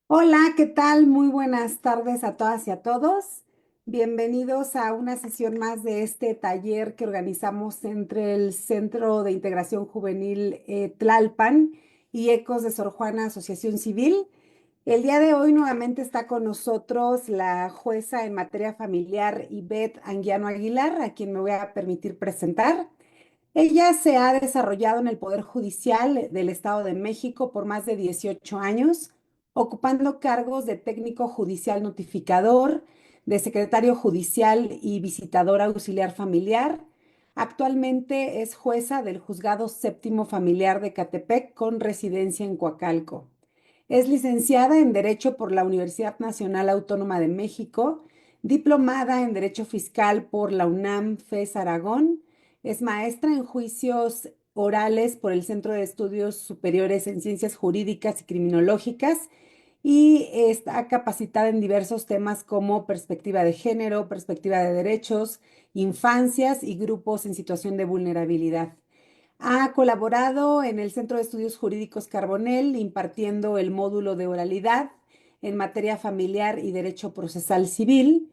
Hola, ¿qué tal? Muy buenas tardes a todas y a todos. Bienvenidos a una sesión más de este taller que organizamos entre el Centro de Integración Juvenil Tlalpan y Ecos de Sor Juana Asociación Civil. El día de hoy nuevamente está con nosotros la jueza en materia familiar Ivette Anguiano Aguilar, a quien me voy a permitir presentar. Ella se ha desarrollado en el Poder Judicial del Estado de México por más de 18 años, ocupando cargos de técnico judicial notificador, de secretario judicial y visitador auxiliar familiar. Actualmente es jueza del Juzgado Séptimo Familiar de Catepec con residencia en Coacalco. Es licenciada en Derecho por la Universidad Nacional Autónoma de México, diplomada en Derecho Fiscal por la UNAM FES Aragón. Es maestra en juicios orales por el Centro de Estudios Superiores en Ciencias Jurídicas y Criminológicas y está capacitada en diversos temas como perspectiva de género, perspectiva de derechos, infancias y grupos en situación de vulnerabilidad. Ha colaborado en el Centro de Estudios Jurídicos Carbonell, impartiendo el módulo de oralidad en materia familiar y derecho procesal civil,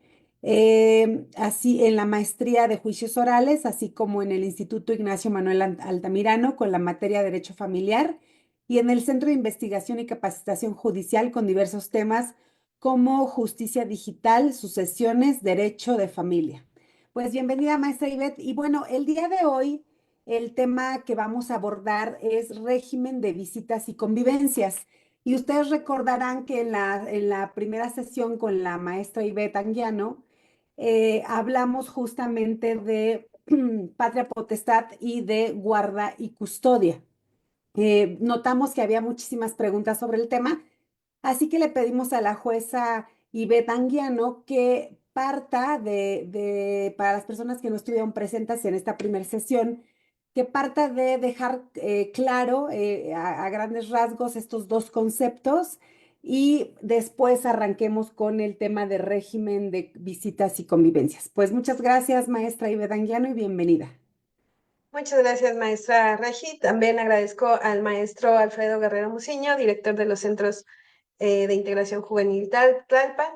así en la maestría de juicios orales, así como en el Instituto Ignacio Manuel Altamirano con la materia de derecho familiar y en el Centro de Investigación y Capacitación Judicial con diversos temas como justicia digital, sucesiones, derecho de familia. Pues bienvenida, maestra Ivette. Y bueno, el día de hoy el tema que vamos a abordar es régimen de visitas y convivencias. Y ustedes recordarán que en la primera sesión con la maestra Ivette Anguiano hablamos justamente de patria potestad y de guarda y custodia. Notamos que había muchísimas preguntas sobre el tema, así que le pedimos a la jueza Ivette Anguiano que parta para las personas que no estuvieron presentes en esta primera sesión, que parta de dejar claro a grandes rasgos estos dos conceptos y después arranquemos con el tema de régimen de visitas y convivencias. Pues muchas gracias, maestra Ivette Anguiano, y bienvenida. Muchas gracias, maestra Regi. También agradezco al maestro Alfredo Guerrero Muciño, director de los Centros de Integración Juvenil Tlalpan.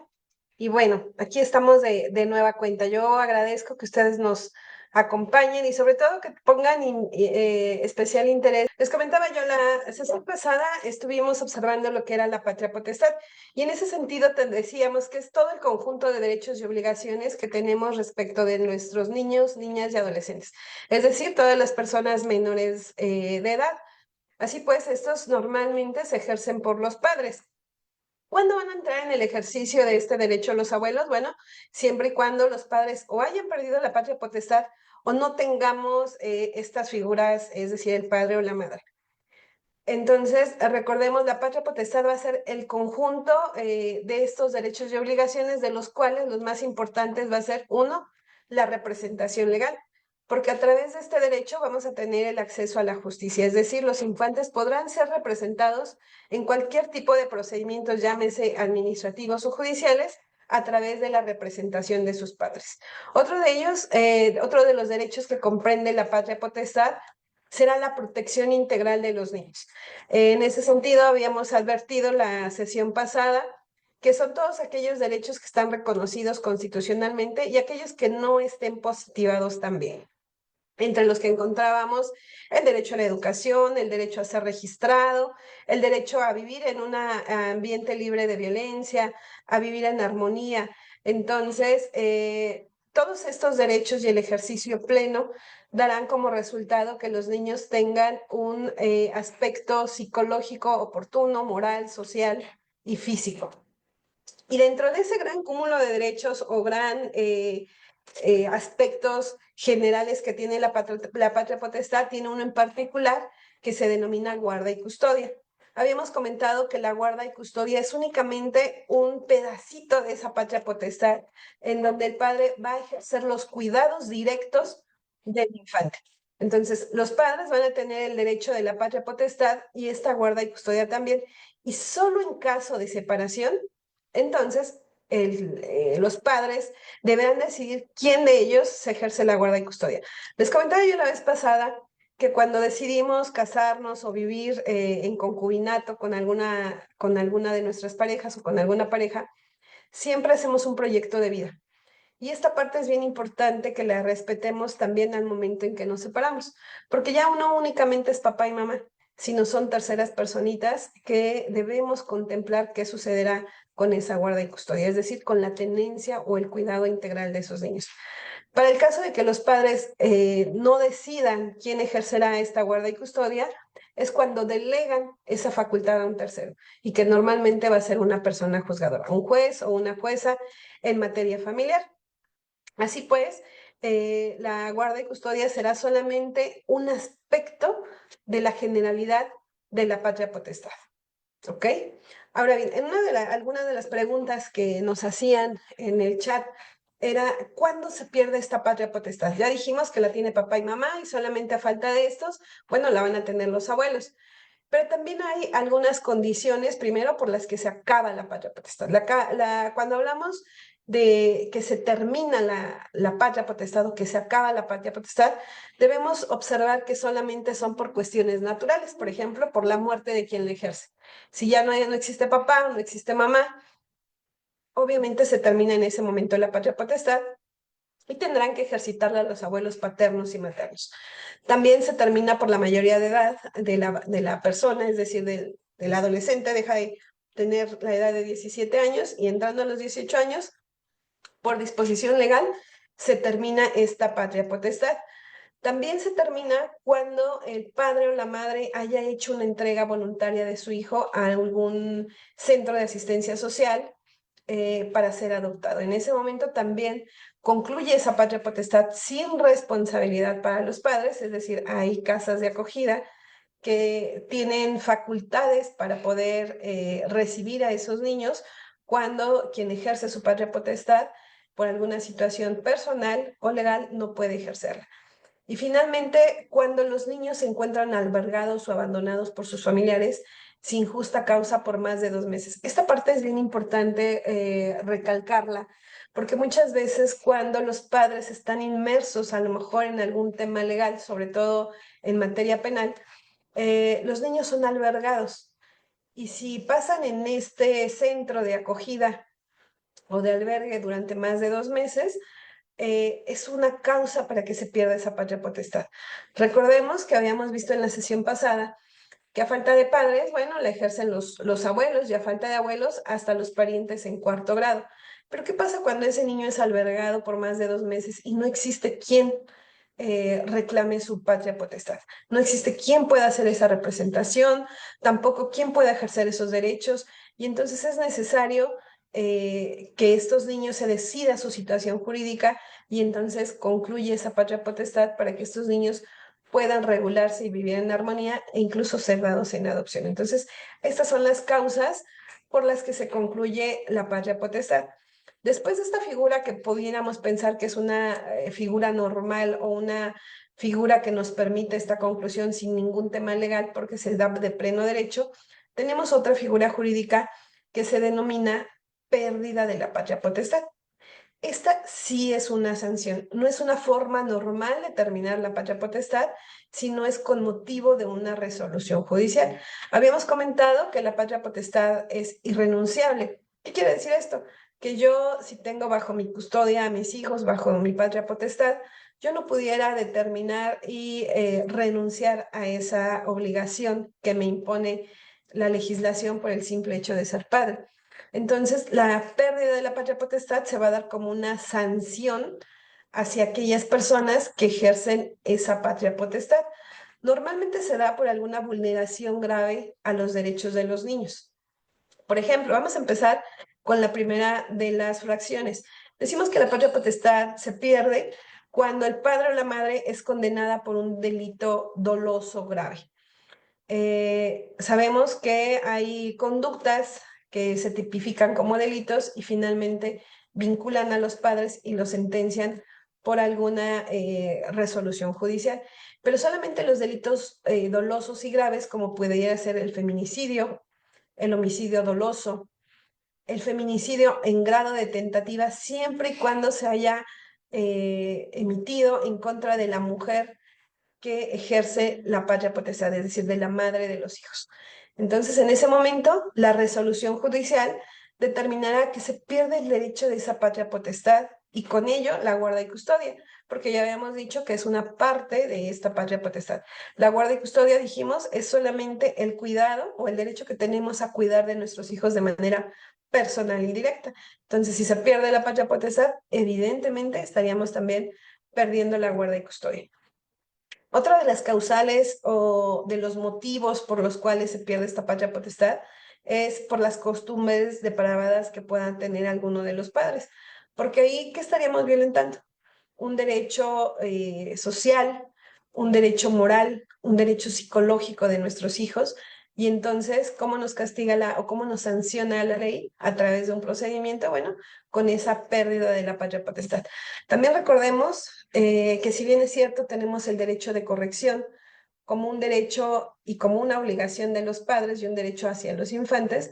Y bueno, aquí estamos de nueva cuenta. Yo agradezco que ustedes nos acompañen y sobre todo que pongan especial interés. Les comentaba yo, la sesión pasada estuvimos observando lo que era la patria potestad y en ese sentido te decíamos que es todo el conjunto de derechos y obligaciones que tenemos respecto de nuestros niños, niñas y adolescentes, es decir, todas las personas menores de edad. Así pues, estos normalmente se ejercen por los padres. ¿Cuándo van a entrar en el ejercicio de este derecho los abuelos? Bueno, siempre y cuando los padres o hayan perdido la patria potestad o no tengamos estas figuras, es decir, el padre o la madre. Entonces, recordemos, la patria potestad va a ser el conjunto de estos derechos y obligaciones, de los cuales los más importantes va a ser, uno, la representación legal, porque a través de este derecho vamos a tener el acceso a la justicia, es decir, los infantes podrán ser representados en cualquier tipo de procedimientos, llámese administrativos o judiciales, a través de la representación de sus padres. Otro de ellos, otro de los derechos que comprende la patria potestad, será la protección integral de los niños. En ese sentido, habíamos advertido la sesión pasada que son todos aquellos derechos que están reconocidos constitucionalmente y aquellos que no estén positivados también, entre los que encontrábamos el derecho a la educación, el derecho a ser registrado, el derecho a vivir en un ambiente libre de violencia, a vivir en armonía. Entonces, todos estos derechos y el ejercicio pleno darán como resultado que los niños tengan un aspecto psicológico oportuno, moral, social y físico. Y dentro de ese gran cúmulo de derechos o gran aspectos generales que tiene la patria potestad, tiene uno en particular que se denomina guarda y custodia. Habíamos comentado que la guarda y custodia es únicamente un pedacito de esa patria potestad en donde el padre va a ejercer los cuidados directos del infante. Entonces, los padres van a tener el derecho de la patria potestad y esta guarda y custodia también. Y solo en caso de separación, entonces, los padres deberán decidir quién de ellos se ejerce la guarda y custodia. Les comentaba yo la vez pasada que cuando decidimos casarnos o vivir en concubinato con alguna de nuestras parejas o con alguna pareja, siempre hacemos un proyecto de vida. Y esta parte es bien importante que la respetemos también al momento en que nos separamos, porque ya uno únicamente es papá y mamá, sino son terceras personitas que debemos contemplar qué sucederá con esa guarda y custodia, es decir, con la tenencia o el cuidado integral de esos niños. Para el caso de que los padres no decidan quién ejercerá esta guarda y custodia, es cuando delegan esa facultad a un tercero y que normalmente va a ser una persona juzgadora, un juez o una jueza en materia familiar. Así pues, la guarda y custodia será solamente un aspecto de la generalidad de la patria potestad. ¿Ok? Ahora bien, algunas de las preguntas que nos hacían en el chat era, ¿cuándo se pierde esta patria potestad? Ya dijimos que la tiene papá y mamá y solamente a falta de estos, bueno, la van a tener los abuelos. Pero también hay algunas condiciones, primero, por las que se acaba la patria potestad. Cuando hablamos de que se termina la patria potestad o que se acaba la patria potestad, debemos observar que solamente son por cuestiones naturales, por ejemplo, por la muerte de quien la ejerce. Si ya no existe papá, no existe mamá, obviamente se termina en ese momento la patria potestad y tendrán que ejercitarla los abuelos paternos y maternos. También se termina por la mayoría de edad de la persona, es decir, del adolescente, deja de tener la edad de 17 años y entrando a los 18 años, por disposición legal, se termina esta patria potestad. También se termina cuando el padre o la madre haya hecho una entrega voluntaria de su hijo a algún centro de asistencia social para ser adoptado. En ese momento también concluye esa patria potestad sin responsabilidad para los padres, es decir, hay casas de acogida que tienen facultades para poder recibir a esos niños cuando quien ejerce su patria potestad por alguna situación personal o legal no puede ejercerla. Y finalmente, cuando los niños se encuentran albergados o abandonados por sus familiares sin justa causa por más de 2 meses. Esta parte es bien importante recalcarla, porque muchas veces cuando los padres están inmersos a lo mejor en algún tema legal, sobre todo en materia penal, los niños son albergados. Y si pasan en este centro de acogida o de albergue durante más de 2 meses, es una causa para que se pierda esa patria potestad. Recordemos que habíamos visto en la sesión pasada que a falta de padres, bueno, la ejercen los abuelos y a falta de abuelos hasta los parientes en cuarto grado. Pero ¿qué pasa cuando ese niño es albergado por más de 2 meses y no existe quien reclame su patria potestad? No existe quien pueda hacer esa representación, tampoco quien pueda ejercer esos derechos y entonces es necesario que estos niños se decida su situación jurídica y entonces concluye esa patria potestad para que estos niños puedan regularse y vivir en armonía e incluso ser dados en adopción. Entonces, estas son las causas por las que se concluye la patria potestad. Después de esta figura que pudiéramos pensar que es una figura normal o una figura que nos permite esta conclusión sin ningún tema legal porque se da de pleno derecho, tenemos otra figura jurídica que se denomina pérdida de la patria potestad. Esta sí es una sanción, no es una forma normal de terminar la patria potestad, sino es con motivo de una resolución judicial. Habíamos comentado que la patria potestad es irrenunciable. ¿Qué quiere decir esto? Que yo, si tengo bajo mi custodia a mis hijos, bajo mi patria potestad, yo no pudiera determinar y renunciar a esa obligación que me impone la legislación por el simple hecho de ser padre. Entonces, la pérdida de la patria potestad se va a dar como una sanción hacia aquellas personas que ejercen esa patria potestad. Normalmente se da por alguna vulneración grave a los derechos de los niños. Por ejemplo, vamos a empezar con la primera de las fracciones. Decimos que la patria potestad se pierde cuando el padre o la madre es condenada por un delito doloso grave. Sabemos que hay conductas que se tipifican como delitos y finalmente vinculan a los padres y los sentencian por alguna resolución judicial. Pero solamente los delitos dolosos y graves, como pudiera ser el feminicidio, el homicidio doloso, el feminicidio en grado de tentativa, siempre y cuando se haya emitido en contra de la mujer que ejerce la patria potestad, es decir, de la madre de los hijos. Entonces, en ese momento, la resolución judicial determinará que se pierde el derecho de esa patria potestad y con ello la guarda y custodia, porque ya habíamos dicho que es una parte de esta patria potestad. La guarda y custodia, dijimos, es solamente el cuidado o el derecho que tenemos a cuidar de nuestros hijos de manera personal y directa. Entonces, si se pierde la patria potestad, evidentemente estaríamos también perdiendo la guarda y custodia. Otra de las causales o de los motivos por los cuales se pierde esta patria potestad es por las costumbres depravadas que puedan tener alguno de los padres, porque ahí, ¿qué estaríamos violentando? Un derecho social, un derecho moral, un derecho psicológico de nuestros hijos. Y entonces, ¿cómo nos castiga o cómo nos sanciona la ley a través de un procedimiento? Bueno, con esa pérdida de la patria potestad. También recordemos que si bien es cierto, tenemos el derecho de corrección como un derecho y como una obligación de los padres y un derecho hacia los infantes,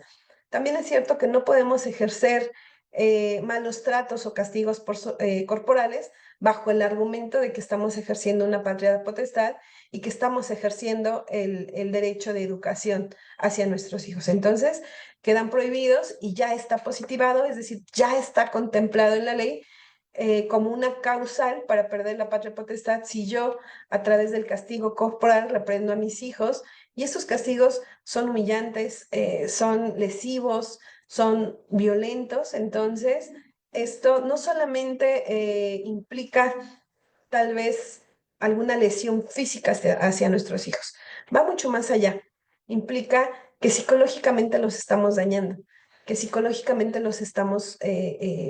también es cierto que no podemos ejercer malos tratos o castigos corporales bajo el argumento de que estamos ejerciendo una patria potestad y que estamos ejerciendo el derecho de educación hacia nuestros hijos. Entonces, quedan prohibidos y ya está positivado, es decir, ya está contemplado en la ley como una causal para perder la patria potestad si yo, a través del castigo corporal, reprendo a mis hijos y estos castigos son humillantes, son lesivos, son violentos. Entonces, esto no solamente implica tal vez alguna lesión física hacia nuestros hijos, va mucho más allá. Implica que psicológicamente los estamos dañando, que psicológicamente los estamos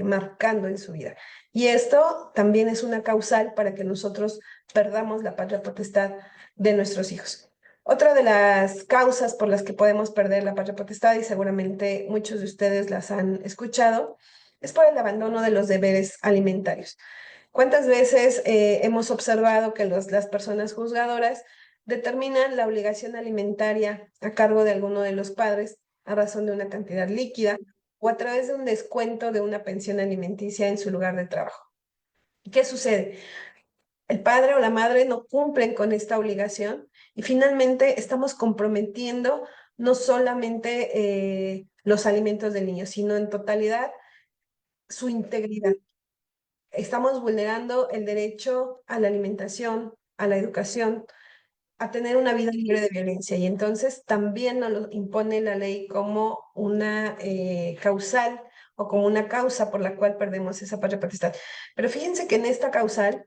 marcando en su vida. Y esto también es una causal para que nosotros perdamos la patria potestad de nuestros hijos. Otra de las causas por las que podemos perder la patria potestad, y seguramente muchos de ustedes las han escuchado, es por el abandono de los deberes alimentarios. ¿Cuántas veces hemos observado que las personas juzgadoras determinan la obligación alimentaria a cargo de alguno de los padres a razón de una cantidad líquida o a través de un descuento de una pensión alimenticia en su lugar de trabajo? ¿Qué sucede? El padre o la madre no cumplen con esta obligación y finalmente estamos comprometiendo no solamente los alimentos del niño, sino en totalidad su integridad. Estamos vulnerando el derecho a la alimentación, a la educación, a tener una vida libre de violencia. Y entonces también nos lo impone la ley como una causal o como una causa por la cual perdemos esa patria potestad. Pero fíjense que en esta causal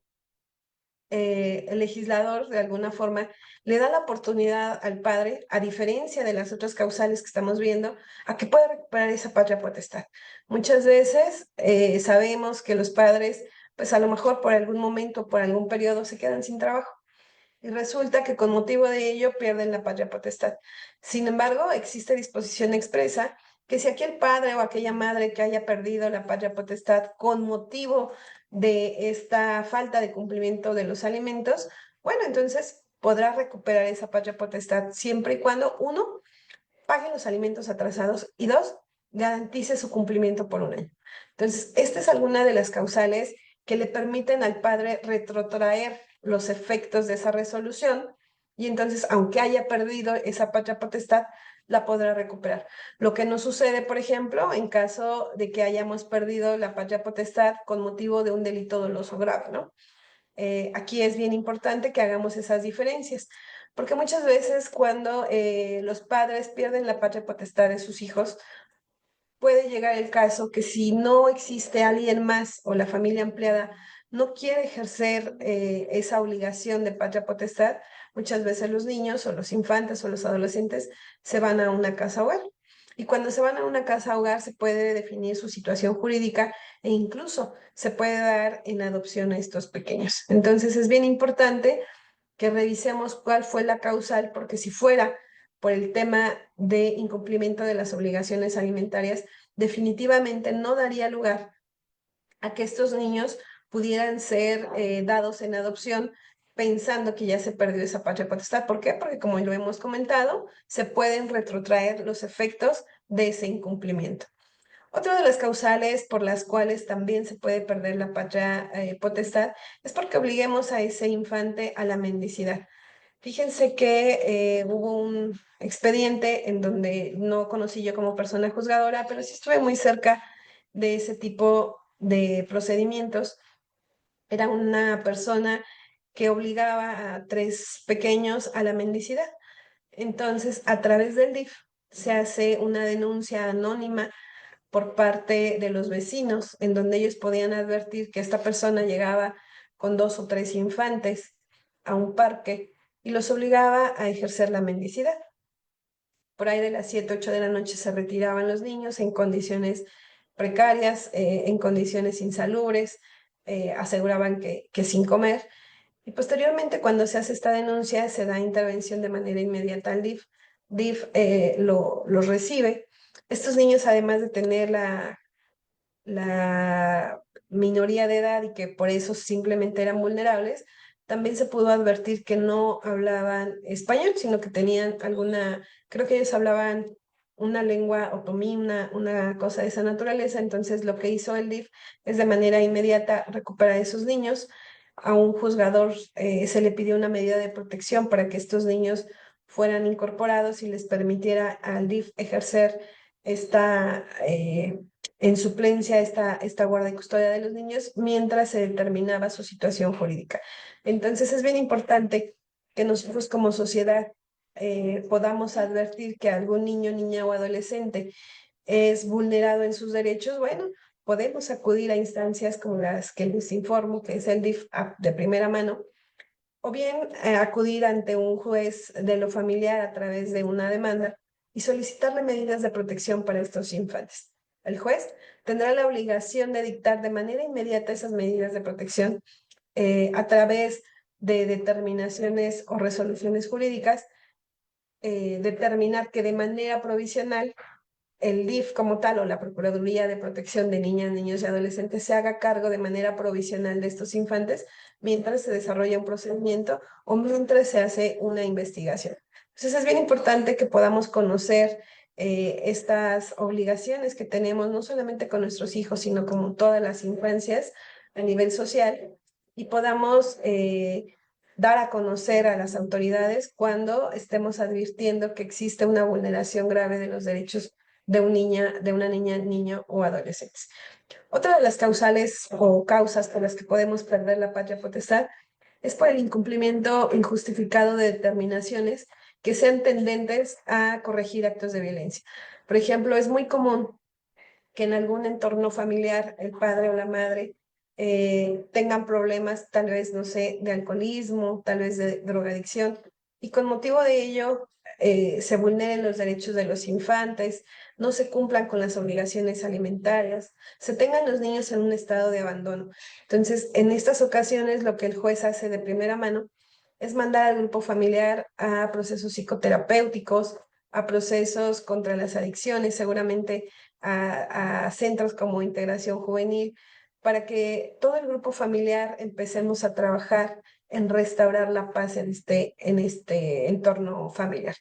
el legislador de alguna forma le da la oportunidad al padre, a diferencia de las otras causales que estamos viendo, a que pueda recuperar esa patria potestad. Muchas veces sabemos que los padres, pues a lo mejor por algún momento, por algún periodo, se quedan sin trabajo. Y resulta que con motivo de ello pierden la patria potestad. Sin embargo, existe disposición expresa que si aquel padre o aquella madre que haya perdido la patria potestad con motivo de esta falta de cumplimiento de los alimentos, bueno, entonces podrá recuperar esa patria potestad siempre y cuando, uno, pague los alimentos atrasados y dos, garantice su cumplimiento por un año. Entonces, esta es alguna de las causales que le permiten al padre retrotraer los efectos de esa resolución y entonces, aunque haya perdido esa patria potestad, la podrá recuperar. Lo que no sucede, por ejemplo, en caso de que hayamos perdido la patria potestad con motivo de un delito doloso grave, ¿no? Aquí es bien importante que hagamos esas diferencias, porque muchas veces cuando los padres pierden la patria potestad de sus hijos, puede llegar el caso que si no existe alguien más o la familia ampliada no quiere ejercer esa obligación de patria potestad, muchas veces los niños o los infantes o los adolescentes se van a una casa hogar. Y cuando se van a una casa hogar se puede definir su situación jurídica e incluso se puede dar en adopción a estos pequeños. Entonces es bien importante que revisemos cuál fue la causal, porque si fuera por el tema de incumplimiento de las obligaciones alimentarias, definitivamente no daría lugar a que estos niños pudieran ser dados en adopción pensando que ya se perdió esa patria potestad. ¿Por qué? Porque como lo hemos comentado, se pueden retrotraer los efectos de ese incumplimiento. Otra de las causales por las cuales también se puede perder la patria potestad es porque obliguemos a ese infante a la mendicidad. Fíjense que hubo un expediente en donde no conocí yo como persona juzgadora, pero sí estuve muy cerca de ese tipo de procedimientos. Era una persona que obligaba a tres pequeños a la mendicidad. Entonces, a través del DIF se hace una denuncia anónima por parte de los vecinos, en donde ellos podían advertir que esta persona llegaba con dos o tres infantes a un parque y los obligaba a ejercer la mendicidad. Por ahí de las 7, 8 de la noche se retiraban los niños en condiciones precarias, en condiciones insalubres, aseguraban que sin comer. Y posteriormente, cuando se hace esta denuncia, se da intervención de manera inmediata al DIF. DIF los recibe. Estos niños, además de tener la minoría de edad y que por eso simplemente eran vulnerables, también se pudo advertir que no hablaban español, sino que tenían alguna, creo que ellos hablaban una lengua otomí, una cosa de esa naturaleza. Entonces lo que hizo el DIF es de manera inmediata recuperar a esos niños. A un juzgador se le pidió una medida de protección para que estos niños fueran incorporados y les permitiera al DIF ejercer esta en suplencia esta guarda y custodia de los niños mientras se determinaba su situación jurídica. Entonces es bien importante que nosotros como sociedad podamos advertir que algún niño, niña o adolescente es vulnerado en sus derechos. Bueno, podemos acudir a instancias como las que les informo, que es el DIF de primera mano, o bien acudir ante un juez de lo familiar a través de una demanda y solicitarle medidas de protección para estos infantes. El juez tendrá la obligación de dictar de manera inmediata esas medidas de protección a través de determinaciones o resoluciones jurídicas, determinar que de manera provisional el DIF como tal o la Procuraduría de Protección de Niñas, Niños y Adolescentes se haga cargo de manera provisional de estos infantes mientras se desarrolla un procedimiento o mientras se hace una investigación. Entonces es bien importante que podamos conocer estas obligaciones que tenemos, no solamente con nuestros hijos, sino como todas las infancias a nivel social, y podamos dar a conocer a las autoridades cuando estemos advirtiendo que existe una vulneración grave de los derechos de una niña, niño o adolescente. Otra de las causales o causas por las que podemos perder la patria potestad es por el incumplimiento injustificado de determinaciones que sean tendentes a corregir actos de violencia. Por ejemplo, es muy común que en algún entorno familiar el padre o la madre tengan problemas, tal vez, no sé, de alcoholismo, tal vez de drogadicción, y con motivo de ello se vulneren los derechos de los infantes, no se cumplan con las obligaciones alimentarias, se tengan los niños en un estado de abandono. Entonces, en estas ocasiones, lo que el juez hace de primera mano es mandar al grupo familiar a procesos psicoterapéuticos, a procesos contra las adicciones, seguramente a centros como Integración Juvenil, para que todo el grupo familiar empecemos a trabajar en restaurar la paz en este entorno familiar.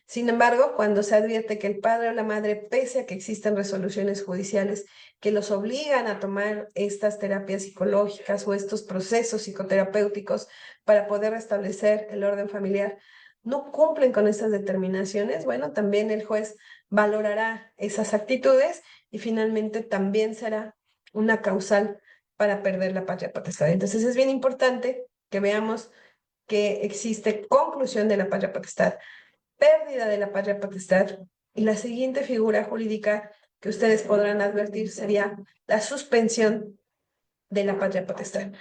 Sin embargo, cuando se advierte que el padre o la madre, pese a que existen resoluciones judiciales que los obligan a tomar estas terapias psicológicas o estos procesos psicoterapéuticos para poder restablecer el orden familiar, no cumplen con estas determinaciones, bueno, también el juez valorará esas actitudes y finalmente también será una causal para perder la patria potestad. Entonces es bien importante que veamos que existe conclusión de la patria potestad, pérdida de la patria potestad, y la siguiente figura jurídica que ustedes podrán advertir sería la suspensión de la patria potestad.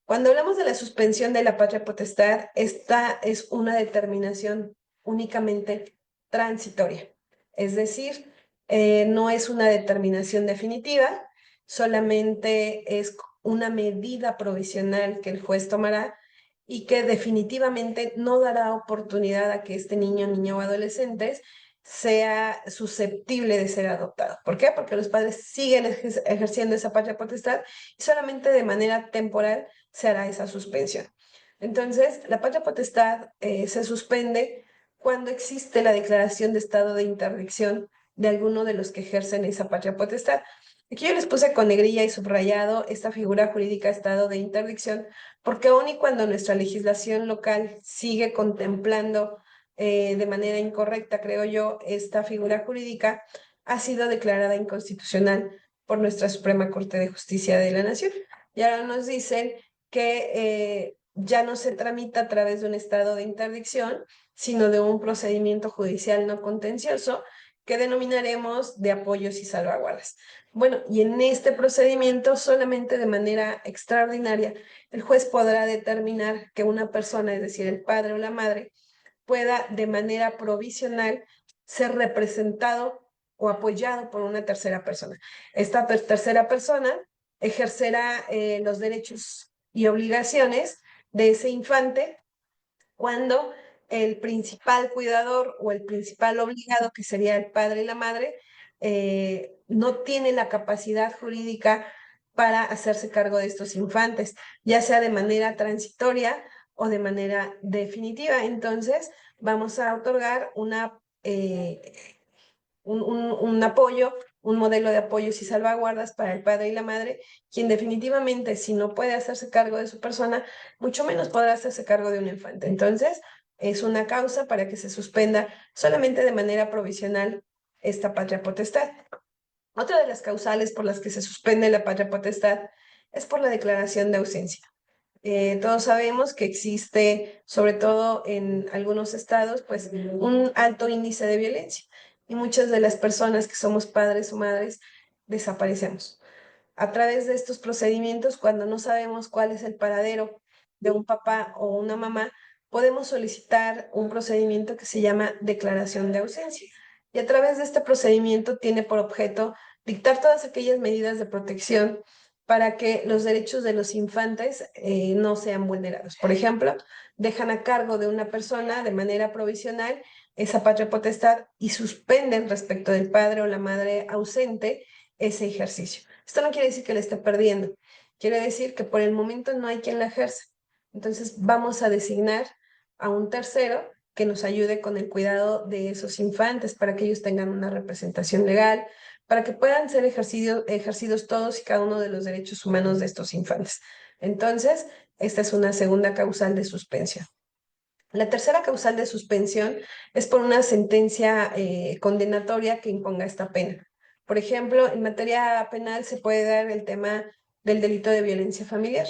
Cuando hablamos de la suspensión de la patria potestad, esta es una determinación únicamente transitoria, es decir, no es una determinación definitiva, solamente es una medida provisional que el juez tomará y que definitivamente no dará oportunidad a que este niño, niña o adolescente sea susceptible de ser adoptado. ¿Por qué? Porque los padres siguen ejerciendo esa patria potestad y solamente de manera temporal se hará esa suspensión. Entonces, la patria potestad se suspende cuando existe la declaración de estado de interdicción de alguno de los que ejercen esa patria potestad. Aquí yo les puse con negrilla y subrayado, esta figura jurídica estado de interdicción, porque aun y cuando nuestra legislación local sigue contemplando de manera incorrecta, creo yo, esta figura jurídica, ha sido declarada inconstitucional por nuestra Suprema Corte de Justicia de la Nación. Y ahora nos dicen que ya no se tramita a través de un estado de interdicción, sino de un procedimiento judicial no contencioso que denominaremos de apoyos y salvaguardas. Bueno, y en este procedimiento, solamente de manera extraordinaria, el juez podrá determinar que una persona, es decir, el padre o la madre, pueda de manera provisional ser representado o apoyado por una tercera persona. Esta tercera persona ejercerá los derechos y obligaciones de ese infante cuando el principal cuidador o el principal obligado, que sería el padre y la madre, no tiene la capacidad jurídica para hacerse cargo de estos infantes, ya sea de manera transitoria o de manera definitiva. Entonces, vamos a otorgar un apoyo, un modelo de apoyos y salvaguardas para el padre y la madre, quien definitivamente, si no puede hacerse cargo de su persona, mucho menos podrá hacerse cargo de un infante. Entonces, es una causa para que se suspenda solamente de manera provisional esta patria potestad. Otra de las causales por las que se suspende la patria potestad es por la declaración de ausencia. Todos sabemos que existe, sobre todo en algunos estados, pues un alto índice de violencia y muchas de las personas que somos padres o madres desaparecemos. A través de estos procedimientos, cuando no sabemos cuál es el paradero de un papá o una mamá, podemos solicitar un procedimiento que se llama declaración de ausencia. Y a través de este procedimiento tiene por objeto dictar todas aquellas medidas de protección para que los derechos de los infantes no sean vulnerados. Por ejemplo, dejan a cargo de una persona de manera provisional esa patria potestad y suspenden respecto del padre o la madre ausente ese ejercicio. Esto no quiere decir que la esté perdiendo, quiere decir que por el momento no hay quien la ejerza. Entonces vamos a designar a un tercero que nos ayude con el cuidado de esos infantes para que ellos tengan una representación legal, para que puedan ser ejercidos todos y cada uno de los derechos humanos de estos infantes. Entonces, esta es una segunda causal de suspensión. La tercera causal de suspensión es por una sentencia condenatoria que imponga esta pena. Por ejemplo, en materia penal se puede dar el tema del delito de violencia familiar.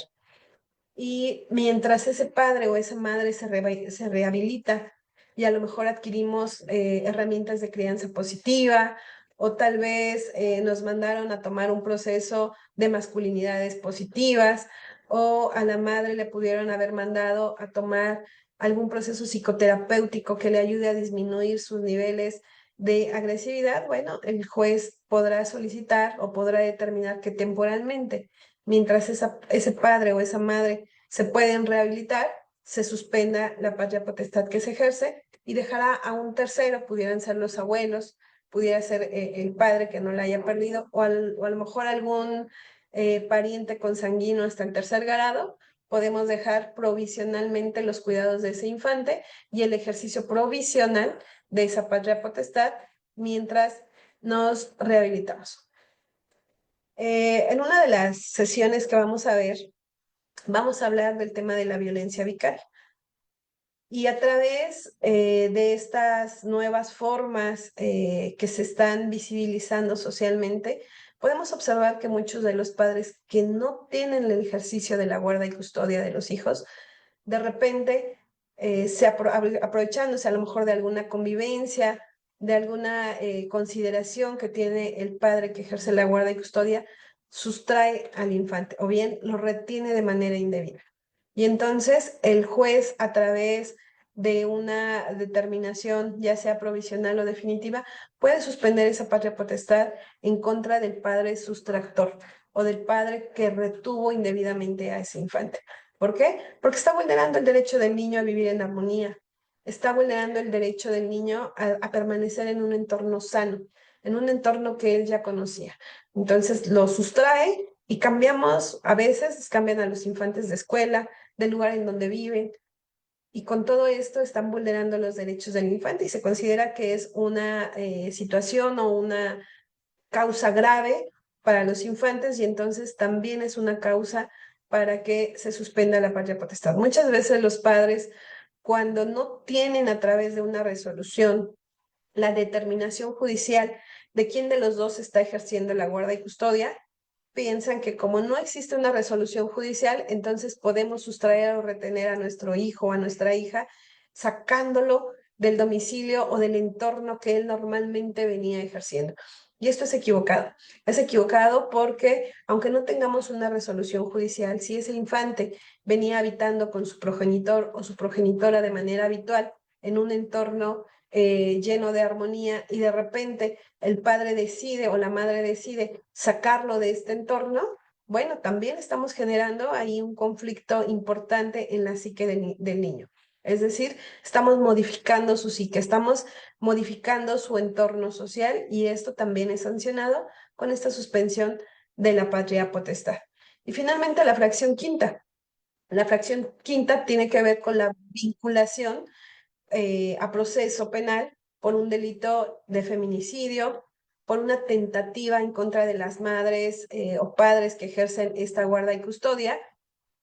Y mientras ese padre o esa madre se rehabilita y a lo mejor adquirimos herramientas de crianza positiva o tal vez nos mandaron a tomar un proceso de masculinidades positivas o a la madre le pudieron haber mandado a tomar algún proceso psicoterapéutico que le ayude a disminuir sus niveles de agresividad, bueno, el juez podrá solicitar o podrá determinar que temporalmente, mientras ese padre o esa madre se pueden rehabilitar, se suspenda la patria potestad que se ejerce y dejará a un tercero, pudieran ser los abuelos, pudiera ser el padre que no la haya perdido, o a lo mejor algún pariente consanguíneo hasta el tercer grado, podemos dejar provisionalmente los cuidados de ese infante y el ejercicio provisional de esa patria potestad mientras nos rehabilitamos. En una de las sesiones que vamos a ver, vamos a hablar del tema de la violencia vicaria. Y a través de estas nuevas formas que se están visibilizando socialmente, podemos observar que muchos de los padres que no tienen el ejercicio de la guarda y custodia de los hijos, de repente, aprovechándose a lo mejor de alguna convivencia, de alguna consideración que tiene el padre que ejerce la guarda y custodia, sustrae al infante o bien lo retiene de manera indebida. Y entonces el juez, a través de una determinación, ya sea provisional o definitiva, puede suspender esa patria potestad en contra del padre sustractor o del padre que retuvo indebidamente a ese infante. ¿Por qué? Porque está vulnerando el derecho del niño a vivir en armonía, está vulnerando el derecho del niño a permanecer en un entorno sano, en un entorno que él ya conocía. Entonces lo sustrae y cambian a los infantes de escuela, del lugar en donde viven, y con todo esto están vulnerando los derechos del infante y se considera que es una situación o una causa grave para los infantes y entonces también es una causa para que se suspenda la patria potestad. Muchas veces los padres, cuando no tienen a través de una resolución la determinación judicial de quién de los dos está ejerciendo la guarda y custodia, piensan que como no existe una resolución judicial, entonces podemos sustraer o retener a nuestro hijo o a nuestra hija, sacándolo del domicilio o del entorno que él normalmente venía ejerciendo. Y esto es equivocado. Es equivocado porque, aunque no tengamos una resolución judicial, si ese infante venía habitando con su progenitor o su progenitora de manera habitual en un entorno lleno de armonía y de repente el padre decide o la madre decide sacarlo de este entorno, bueno, también estamos generando ahí un conflicto importante en la psique del niño. Es decir, estamos modificando su psique, estamos modificando su entorno social y esto también es sancionado con esta suspensión de la patria potestad. Y finalmente la fracción quinta. La fracción quinta tiene que ver con la vinculación a proceso penal por un delito de feminicidio, por una tentativa en contra de las madres o padres que ejercen esta guarda y custodia,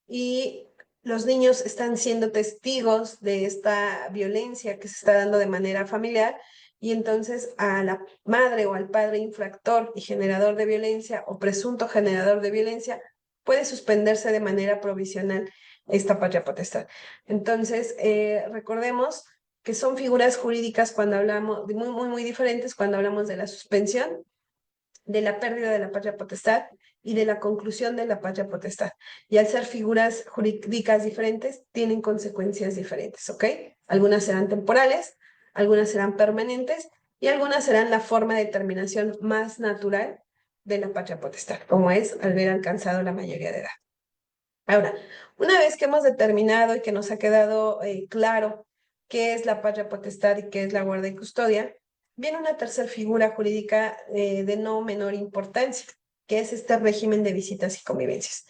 y los niños están siendo testigos de esta violencia que se está dando de manera familiar, y entonces a la madre o al padre infractor y generador de violencia o presunto generador de violencia puede suspenderse de manera provisional esta patria potestad. Entonces, recordemos que son figuras jurídicas cuando hablamos, muy diferentes cuando hablamos de la suspensión, de la pérdida de la patria potestad y de la conclusión de la patria potestad. Y al ser figuras jurídicas diferentes, tienen consecuencias diferentes, ¿ok? Algunas serán temporales, algunas serán permanentes y algunas serán la forma de determinación más natural de la patria potestad, como es al haber alcanzado la mayoría de edad. Ahora, una vez que hemos determinado y que nos ha quedado claro qué es la patria potestad y qué es la guarda y custodia, viene una tercera figura jurídica de no menor importancia, que es este régimen de visitas y convivencias.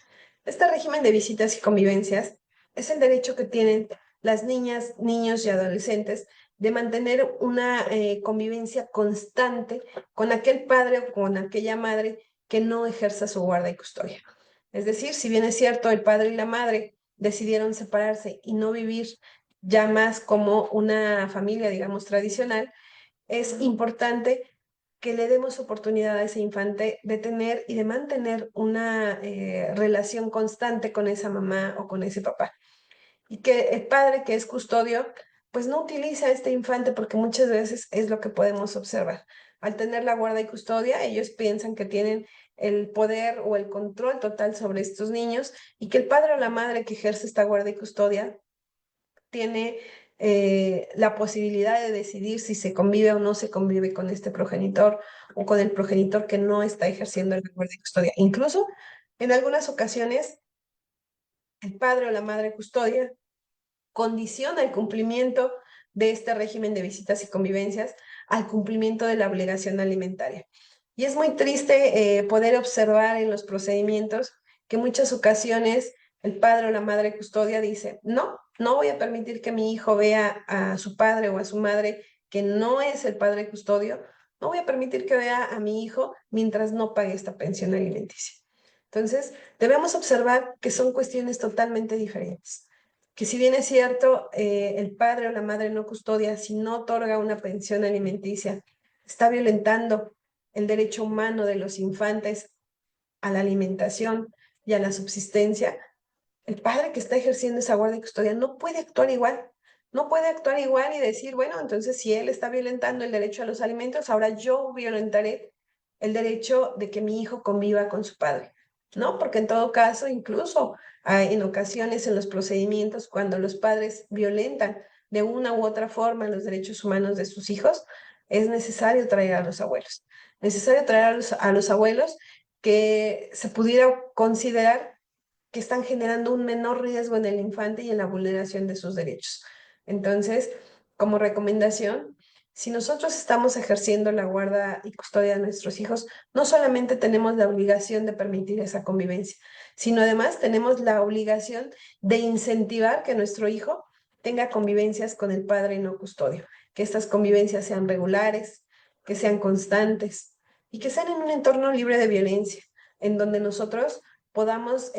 Este régimen de visitas y convivencias es el derecho que tienen las niñas, niños y adolescentes de mantener una convivencia constante con aquel padre o con aquella madre que no ejerza su guarda y custodia. Es decir, si bien es cierto, el padre y la madre decidieron separarse y no vivir ya más como una familia, digamos, tradicional, es importante que le demos oportunidad a ese infante de tener y de mantener una relación constante con esa mamá o con ese papá. Y que el padre que es custodio, pues no utiliza a este infante porque muchas veces es lo que podemos observar. Al tener la guarda y custodia, ellos piensan que tienen el poder o el control total sobre estos niños y que el padre o la madre que ejerce esta guarda y custodia tiene la posibilidad de decidir si se convive o no se convive con este progenitor o con el progenitor que no está ejerciendo la guarda y custodia. Incluso en algunas ocasiones, el padre o la madre custodia condiciona el cumplimiento de este régimen de visitas y convivencias al cumplimiento de la obligación alimentaria. Y es muy triste poder observar en los procedimientos que muchas ocasiones el padre o la madre custodia dice, no, no voy a permitir que mi hijo vea a su padre o a su madre que no es el padre custodio, no voy a permitir que vea a mi hijo mientras no pague esta pensión alimenticia. Entonces, debemos observar que son cuestiones totalmente diferentes, que si bien es cierto, el padre o la madre no custodia, si no otorga una pensión alimenticia, está violentando el derecho humano de los infantes a la alimentación y a la subsistencia. El padre que está ejerciendo esa guardia y custodia no puede actuar igual. No puede actuar igual y decir, bueno, entonces si él está violentando el derecho a los alimentos, ahora yo violentaré el derecho de que mi hijo conviva con su padre. No, porque en todo caso, incluso en ocasiones en los procedimientos, cuando los padres violentan de una u otra forma los derechos humanos de sus hijos, es necesario traer a los abuelos. Necesario traer a los abuelos que se pudiera considerar que están generando un menor riesgo en el infante y en la vulneración de sus derechos. Entonces, como recomendación, si nosotros estamos ejerciendo la guarda y custodia de nuestros hijos, no solamente tenemos la obligación de permitir esa convivencia, sino además tenemos la obligación de incentivar que nuestro hijo tenga convivencias con el padre no custodio, que estas convivencias sean regulares, que sean constantes y que sean en un entorno libre de violencia, en donde nosotros podamos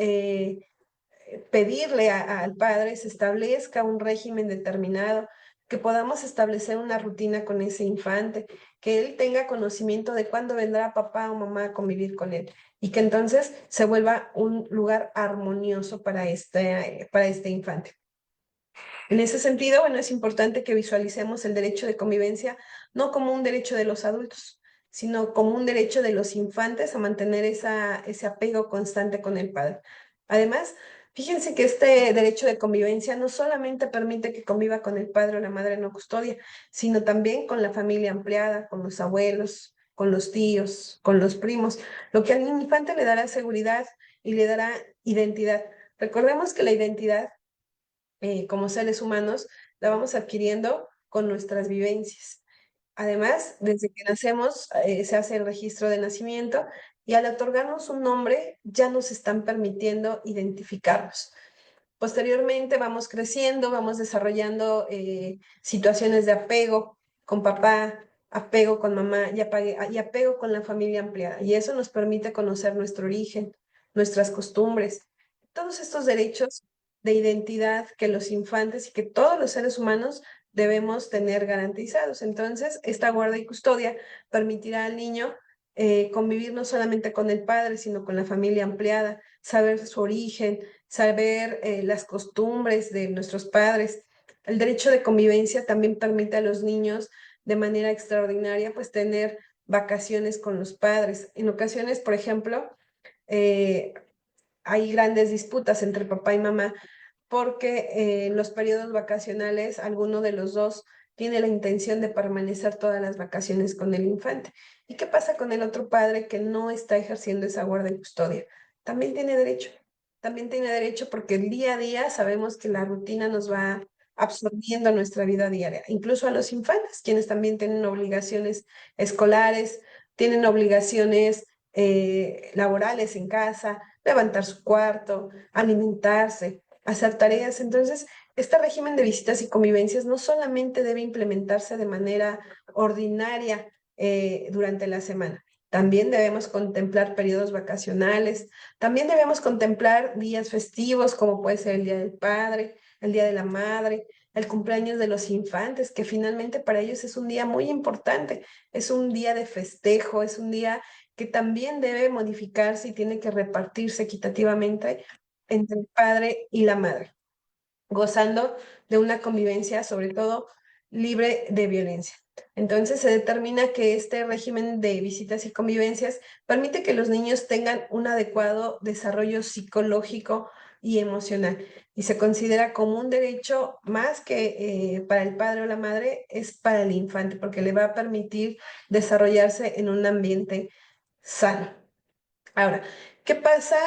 pedirle al padre se establezca un régimen determinado, que podamos establecer una rutina con ese infante, que él tenga conocimiento de cuándo vendrá papá o mamá a convivir con él y que entonces se vuelva un lugar armonioso para este infante. En ese sentido, bueno, es importante que visualicemos el derecho de convivencia no como un derecho de los adultos, sino como un derecho de los infantes a mantener ese apego constante con el padre. Además, fíjense que este derecho de convivencia no solamente permite que conviva con el padre o la madre no custodia, sino también con la familia ampliada, con los abuelos, con los tíos, con los primos, lo que al infante le dará seguridad y le dará identidad. Recordemos que la identidad como seres humanos la vamos adquiriendo con nuestras vivencias. Además, desde que nacemos se hace el registro de nacimiento y al otorgarnos un nombre ya nos están permitiendo identificarnos. Posteriormente vamos creciendo, vamos desarrollando situaciones de apego con papá, apego con mamá y apego con la familia ampliada. Y eso nos permite conocer nuestro origen, nuestras costumbres, todos estos derechos de identidad que los infantes y que todos los seres humanos debemos tener garantizados. Entonces, esta guarda y custodia permitirá al niño convivir no solamente con el padre, sino con la familia ampliada, saber su origen, saber las costumbres de nuestros padres. El derecho de convivencia también permite a los niños de manera extraordinaria pues tener vacaciones con los padres. En ocasiones, por ejemplo, eh, hay grandes disputas entre papá y mamá porque en los periodos vacacionales alguno de los dos tiene la intención de permanecer todas las vacaciones con el infante. ¿Y qué pasa con el otro padre que no está ejerciendo esa guarda y custodia? También tiene derecho, también tiene derecho porque el día a día sabemos que la rutina nos va absorbiendo nuestra vida diaria, incluso a los infantes, quienes también tienen obligaciones escolares, tienen obligaciones laborales en casa, levantar su cuarto, alimentarse, hacer tareas. Entonces, este régimen de visitas y convivencias no solamente debe implementarse de manera ordinaria durante la semana, también debemos contemplar periodos vacacionales, también debemos contemplar días festivos como puede ser el Día del Padre, el Día de la Madre, el cumpleaños de los infantes, que finalmente para ellos es un día muy importante, es un día de festejo, es un día que también debe modificarse y tiene que repartirse equitativamente entre el padre y la madre, gozando de una convivencia, sobre todo, libre de violencia. Entonces se determina que este régimen de visitas y convivencias permite que los niños tengan un adecuado desarrollo psicológico y emocional y se considera como un derecho más que para el padre o la madre, es para el infante porque le va a permitir desarrollarse en un ambiente sano. Ahora, ¿qué pasa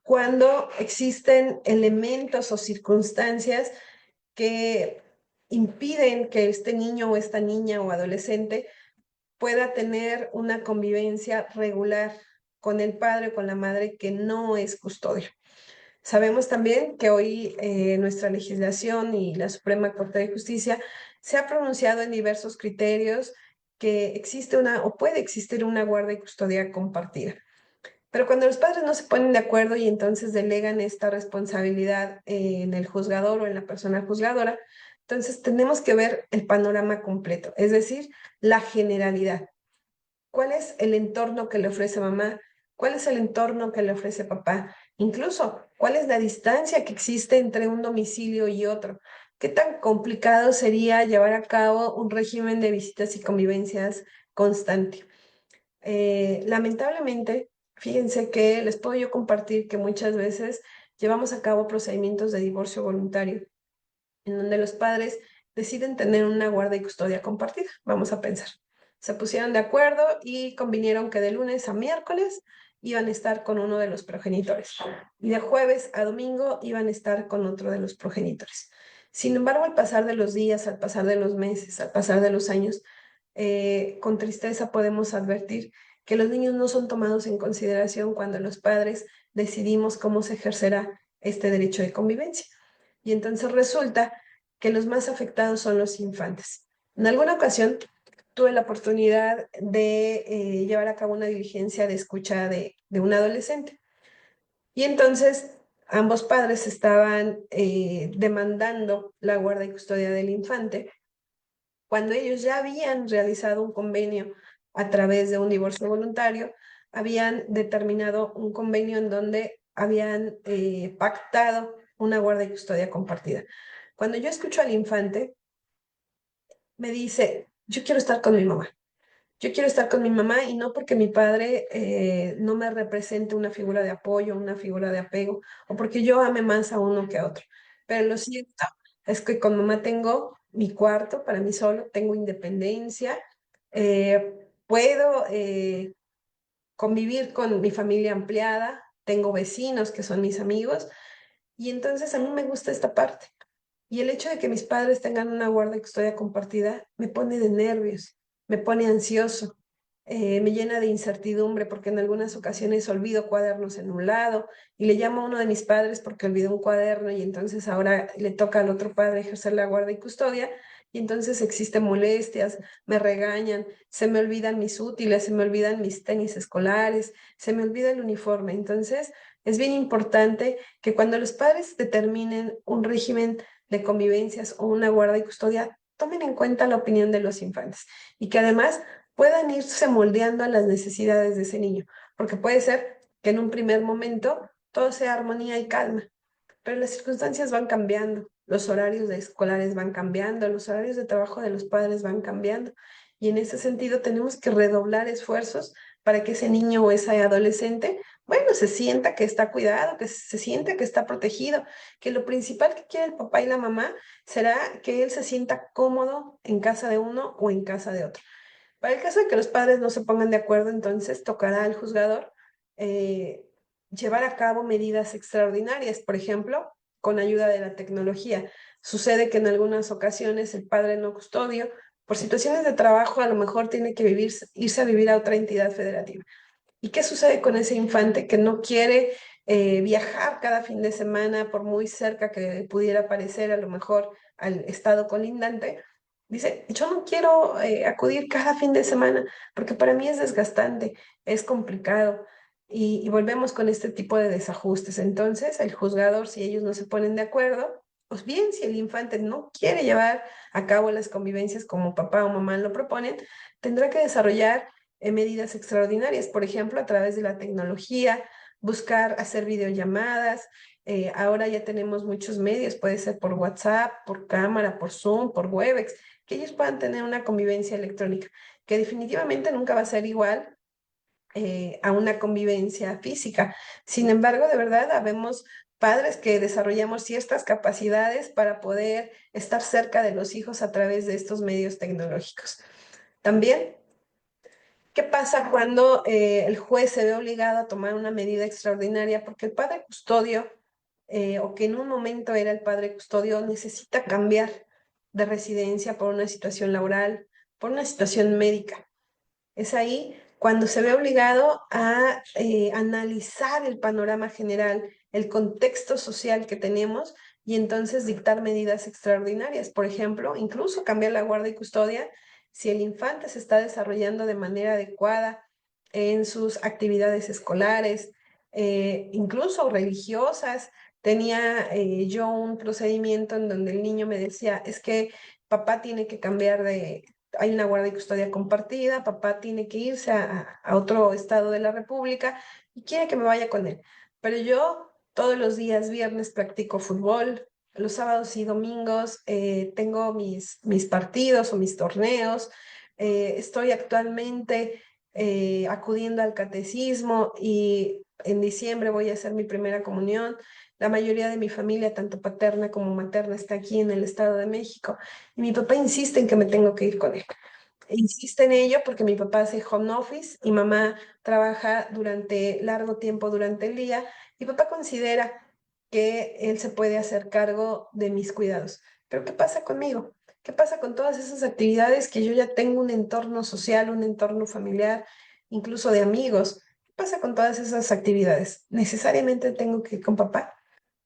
cuando existen elementos o circunstancias que impiden que este niño o esta niña o adolescente pueda tener una convivencia regular con el padre o con la madre que no es custodio? Sabemos también que hoy nuestra legislación y la Suprema Corte de Justicia se ha pronunciado en diversos criterios que existe una o puede existir una guarda y custodia compartida. Pero cuando los padres no se ponen de acuerdo y entonces delegan esta responsabilidad en el juzgador o en la persona juzgadora, entonces tenemos que ver el panorama completo, es decir, la generalidad. ¿Cuál es el entorno que le ofrece mamá? ¿Cuál es el entorno que le ofrece papá? Incluso, ¿cuál es la distancia que existe entre un domicilio y otro? ¿Qué tan complicado sería llevar a cabo un régimen de visitas y convivencias constante? Lamentablemente, fíjense que les puedo yo compartir que muchas veces llevamos a cabo procedimientos de divorcio voluntario, en donde los padres deciden tener una guarda y custodia compartida. Vamos a pensar. Se pusieron de acuerdo y convinieron que de lunes a miércoles iban a estar con uno de los progenitores y de jueves a domingo iban a estar con otro de los progenitores. Sin embargo, al pasar de los días, al pasar de los meses, al pasar de los años, con tristeza podemos advertir que los niños no son tomados en consideración cuando los padres decidimos cómo se ejercerá este derecho de convivencia. Y entonces resulta que los más afectados son los infantes. En alguna ocasión tuve la oportunidad de llevar a cabo una diligencia de escucha de un adolescente. Y entonces ambos padres estaban demandando la guarda y custodia del infante cuando ellos ya habían realizado un convenio a través de un divorcio voluntario, habían determinado un convenio en donde habían pactado una guarda y custodia compartida. Cuando yo escucho al infante, me dice, yo quiero estar con mi mamá. Yo quiero estar con mi mamá y no porque mi padre no me represente una figura de apoyo, una figura de apego, o porque yo ame más a uno que a otro. Pero lo cierto es que con mamá tengo mi cuarto para mí solo, tengo independencia, puedo convivir con mi familia ampliada, tengo vecinos que son mis amigos, y entonces a mí me gusta esta parte. Y el hecho de que mis padres tengan una guarda y custodia compartida me pone de nervios, me pone ansioso, me llena de incertidumbre porque en algunas ocasiones olvido cuadernos en un lado y le llamo a uno de mis padres porque olvidó un cuaderno y entonces ahora le toca al otro padre ejercer la guarda y custodia y entonces existen molestias, me regañan, se me olvidan mis útiles, se me olvidan mis tenis escolares, se me olvida el uniforme. Entonces es bien importante que cuando los padres determinen un régimen de convivencias o una guarda y custodia, tomen en cuenta la opinión de los infantes y que además puedan irse moldeando a las necesidades de ese niño, porque puede ser que en un primer momento todo sea armonía y calma, pero las circunstancias van cambiando, los horarios de escolares van cambiando, los horarios de trabajo de los padres van cambiando y en ese sentido tenemos que redoblar esfuerzos para que ese niño o ese adolescente, bueno, se sienta que está cuidado, que se sienta que está protegido, que lo principal que quiere el papá y la mamá será que él se sienta cómodo en casa de uno o en casa de otro. Para el caso de que los padres no se pongan de acuerdo, entonces tocará al juzgador eh, llevar a cabo medidas extraordinarias, por ejemplo, con ayuda de la tecnología. Sucede que en algunas ocasiones el padre no custodio, por situaciones de trabajo, a lo mejor tiene que irse a vivir a otra entidad federativa. ¿Y qué sucede con ese infante que no quiere viajar cada fin de semana, por muy cerca que pudiera parecer a lo mejor al estado colindante? Dice, yo no quiero acudir cada fin de semana porque para mí es desgastante, es complicado y volvemos con este tipo de desajustes. Entonces, el juzgador, si ellos no se ponen de acuerdo, pues bien, si el infante no quiere llevar a cabo las convivencias como papá o mamá lo proponen, tendrá que desarrollar medidas extraordinarias, por ejemplo, a través de la tecnología, buscar hacer videollamadas. Ahora ya tenemos muchos medios, puede ser por WhatsApp, por cámara, por Zoom, por Webex, que ellos puedan tener una convivencia electrónica, que definitivamente nunca va a ser igual a una convivencia física. Sin embargo, de verdad, habemos padres que desarrollamos ciertas capacidades para poder estar cerca de los hijos a través de estos medios tecnológicos. También ¿qué pasa cuando el juez se ve obligado a tomar una medida extraordinaria? Porque el padre custodio, o que en un momento era el padre custodio, necesita cambiar de residencia por una situación laboral, por una situación médica. Es ahí cuando se ve obligado a analizar el panorama general, el contexto social que tenemos y entonces dictar medidas extraordinarias. Por ejemplo, incluso cambiar la guardia y custodia si el infante se está desarrollando de manera adecuada en sus actividades escolares, incluso religiosas. Tenía yo un procedimiento en donde el niño me decía, es que papá tiene que cambiar de, hay una guardia y custodia compartida, papá tiene que irse a otro estado de la República y quiere que me vaya con él. Pero yo todos los días viernes practico fútbol, los sábados y domingos tengo mis partidos o mis torneos, estoy actualmente acudiendo al catecismo y en diciembre voy a hacer mi primera comunión. La mayoría de mi familia, tanto paterna como materna, está aquí en el Estado de México. Y mi papá insiste en que me tengo que ir con él. Insiste en ello porque mi papá hace home office y mamá trabaja durante largo tiempo durante el día. Y papá considera que él se puede hacer cargo de mis cuidados. Pero ¿qué pasa conmigo? ¿Qué pasa con todas esas actividades que yo ya tengo un entorno social, un entorno familiar, incluso de amigos? ¿Qué pasa con todas esas actividades? ¿Necesariamente tengo que ir con papá?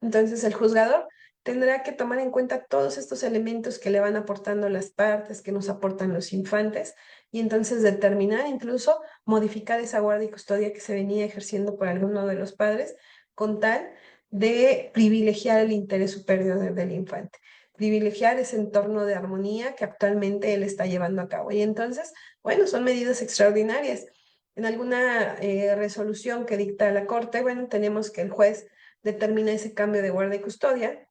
Entonces el juzgador tendrá que tomar en cuenta todos estos elementos que le van aportando las partes, que nos aportan los infantes, y entonces determinar, incluso modificar esa guardia y custodia que se venía ejerciendo por alguno de los padres, con tal de privilegiar el interés superior del infante, privilegiar ese entorno de armonía que actualmente él está llevando a cabo. Y entonces, bueno, son medidas extraordinarias. En alguna resolución que dicta la Corte, bueno, tenemos que el juez determina ese cambio de guardia y custodia.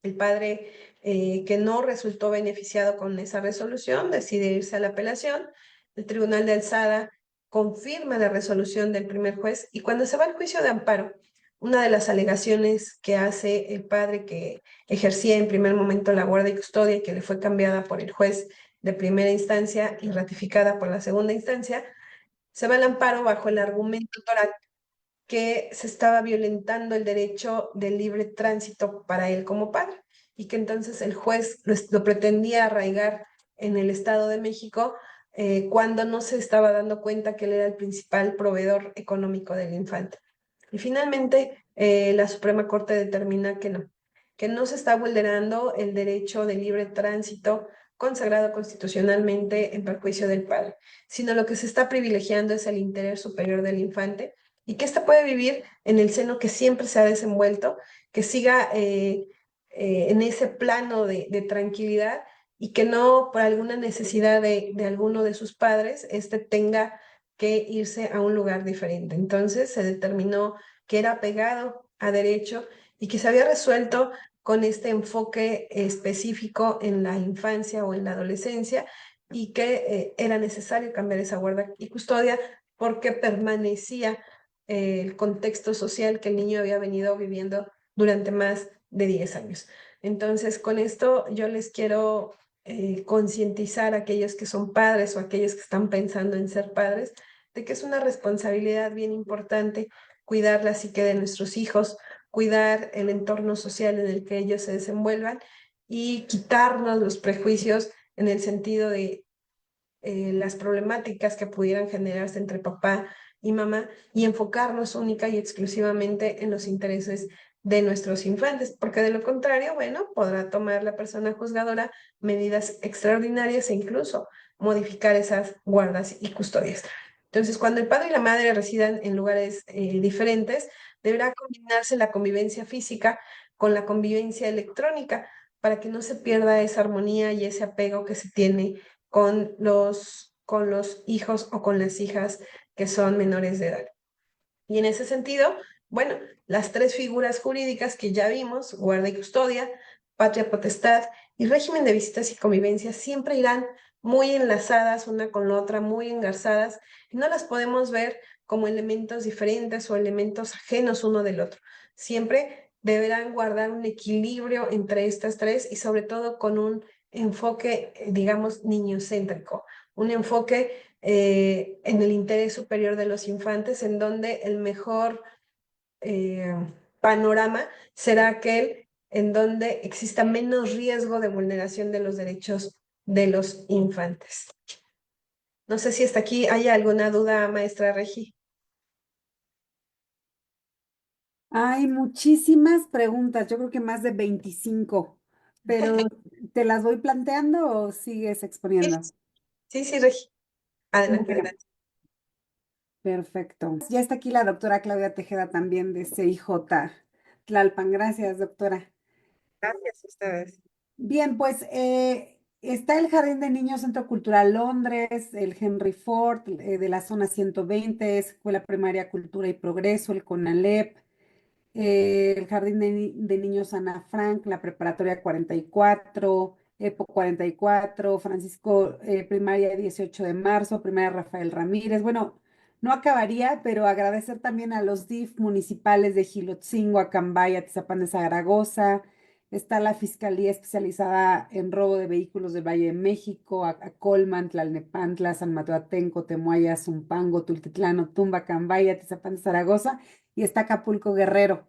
El padre que no resultó beneficiado con esa resolución decide irse a la apelación. El Tribunal de Alzada confirma la resolución del primer juez y cuando se va al juicio de amparo, una de las alegaciones que hace el padre que ejercía en primer momento la guardia y custodia y que le fue cambiada por el juez de primera instancia y ratificada por la segunda instancia, se va al amparo bajo el argumento toral que se estaba violentando el derecho del libre tránsito para él como padre y que entonces el juez lo pretendía arraigar en el Estado de México cuando no se estaba dando cuenta que él era el principal proveedor económico del infante. Y finalmente la Suprema Corte determina que no se está vulnerando el derecho de libre tránsito consagrado constitucionalmente en perjuicio del padre, sino lo que se está privilegiando es el interés superior del infante y que ésta puede vivir en el seno que siempre se ha desenvuelto, que siga en ese plano de tranquilidad y que no por alguna necesidad de alguno de sus padres, este tenga que irse a un lugar diferente. Entonces se determinó que era apegado a derecho y que se había resuelto con este enfoque específico en la infancia o en la adolescencia y que era necesario cambiar esa guarda y custodia porque permanecía el contexto social que el niño había venido viviendo durante más de 10 años. Entonces, con esto yo les quiero concientizar a aquellos que son padres o aquellos que están pensando en ser padres de que es una responsabilidad bien importante cuidar la psique de nuestros hijos, cuidar el entorno social en el que ellos se desenvuelvan y quitarnos los prejuicios en el sentido de las problemáticas que pudieran generarse entre papá y mamá y enfocarnos única y exclusivamente en los intereses de nuestros infantes, porque de lo contrario, bueno, podrá tomar la persona juzgadora medidas extraordinarias e incluso modificar esas guardas y custodias. Entonces, cuando el padre y la madre residan en lugares diferentes, deberá combinarse la convivencia física con la convivencia electrónica para que no se pierda esa armonía y ese apego que se tiene con los hijos o con las hijas que son menores de edad. Y en ese sentido, bueno, las tres figuras jurídicas que ya vimos, guarda y custodia, patria potestad y régimen de visitas y convivencia, siempre irán muy enlazadas una con la otra, muy engarzadas, y no las podemos ver como elementos diferentes o elementos ajenos uno del otro. Siempre deberán guardar un equilibrio entre estas tres y sobre todo con un enfoque, digamos, niñocéntrico, un enfoque en el interés superior de los infantes, en donde el mejor eh, panorama será aquel en donde exista menos riesgo de vulneración de los derechos de los infantes. No sé si hasta aquí hay alguna duda, maestra Regi. Hay muchísimas preguntas, yo creo que más de 25, pero ¿te las voy planteando o sigues Sí, exponiendo? sí, sí, Regi. Adelante, Bueno, adelante. perfecto. Ya está aquí la doctora Claudia Tejeda también de CIJ Tlalpan. Gracias, doctora. Gracias a ustedes. Bien, pues está el Jardín de Niños Centro Cultural Londres, el Henry Ford de la zona 120, Escuela Primaria Cultura y Progreso, el CONALEP, el Jardín de Niños Ana Frank, la Preparatoria 44, EPO 44, Francisco Primaria 18 de marzo, Primaria Rafael Ramírez. Bueno, no acabaría, pero agradecer también a los DIF municipales de Gilotzingo, Acambay, Atizapán de Zaragoza. Está la Fiscalía Especializada en Robo de Vehículos del Valle de México, Acolman, Tlalnepantla, San Mateo Atenco, Temuaya, Zumpango, Tultitlán, Otumba, Acambay, Atizapán de Zaragoza y está Acapulco Guerrero.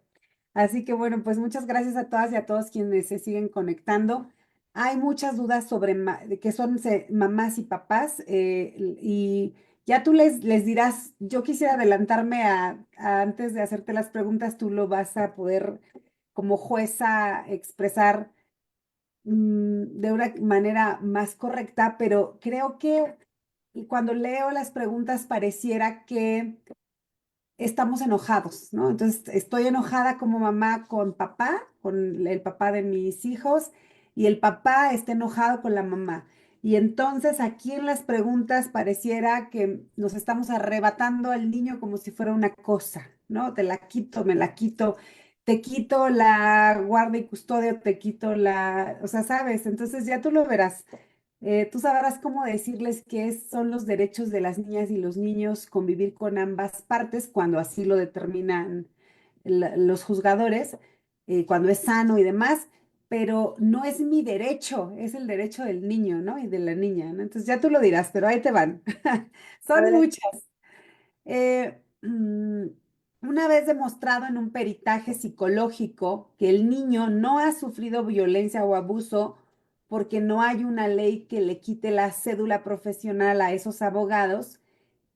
Así que bueno, pues muchas gracias a todas y a todos quienes se siguen conectando. Hay muchas dudas sobre de qué son mamás y papás y ya tú les dirás, yo quisiera adelantarme antes de hacerte las preguntas, tú lo vas a poder como jueza expresar de una manera más correcta, pero creo que cuando leo las preguntas pareciera que estamos enojados, ¿no? Entonces, estoy enojada como mamá con papá, con el papá de mis hijos, y el papá está enojado con la mamá. Y entonces aquí en las preguntas pareciera que nos estamos arrebatando al niño como si fuera una cosa, ¿no? Te la quito, me la quito, te quito la guarda y custodia, te quito la, o sea, ¿sabes? Entonces ya tú lo verás. Tú sabrás cómo decirles qué son los derechos de las niñas y los niños convivir con ambas partes cuando así lo determinan los juzgadores, cuando es sano y demás, pero no es mi derecho, es el derecho del niño, ¿no? Y de la niña, ¿no? Entonces ya tú lo dirás, pero ahí te van. Son Adelante. muchas. Una vez demostrado en un peritaje psicológico que el niño no ha sufrido violencia o abuso porque no hay una ley que le quite la cédula profesional a esos abogados,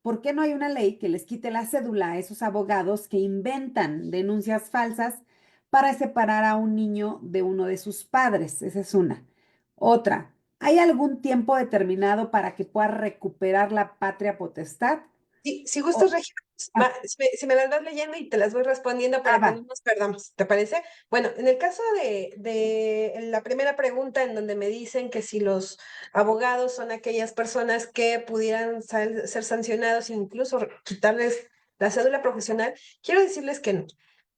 ¿por qué no hay una ley que les quite la cédula a esos abogados que inventan denuncias falsas para separar a un niño de uno de sus padres? Esa es una. Otra, ¿hay algún tiempo determinado para que pueda recuperar la patria potestad? Si O- gustas, Regina, ah, si me las vas leyendo y te las voy respondiendo para que no va. nos perdamos, ¿te parece? Bueno, en el caso de la primera pregunta en donde me dicen que si los abogados son aquellas personas que pudieran ser sancionados e incluso quitarles la cédula profesional, quiero decirles que no.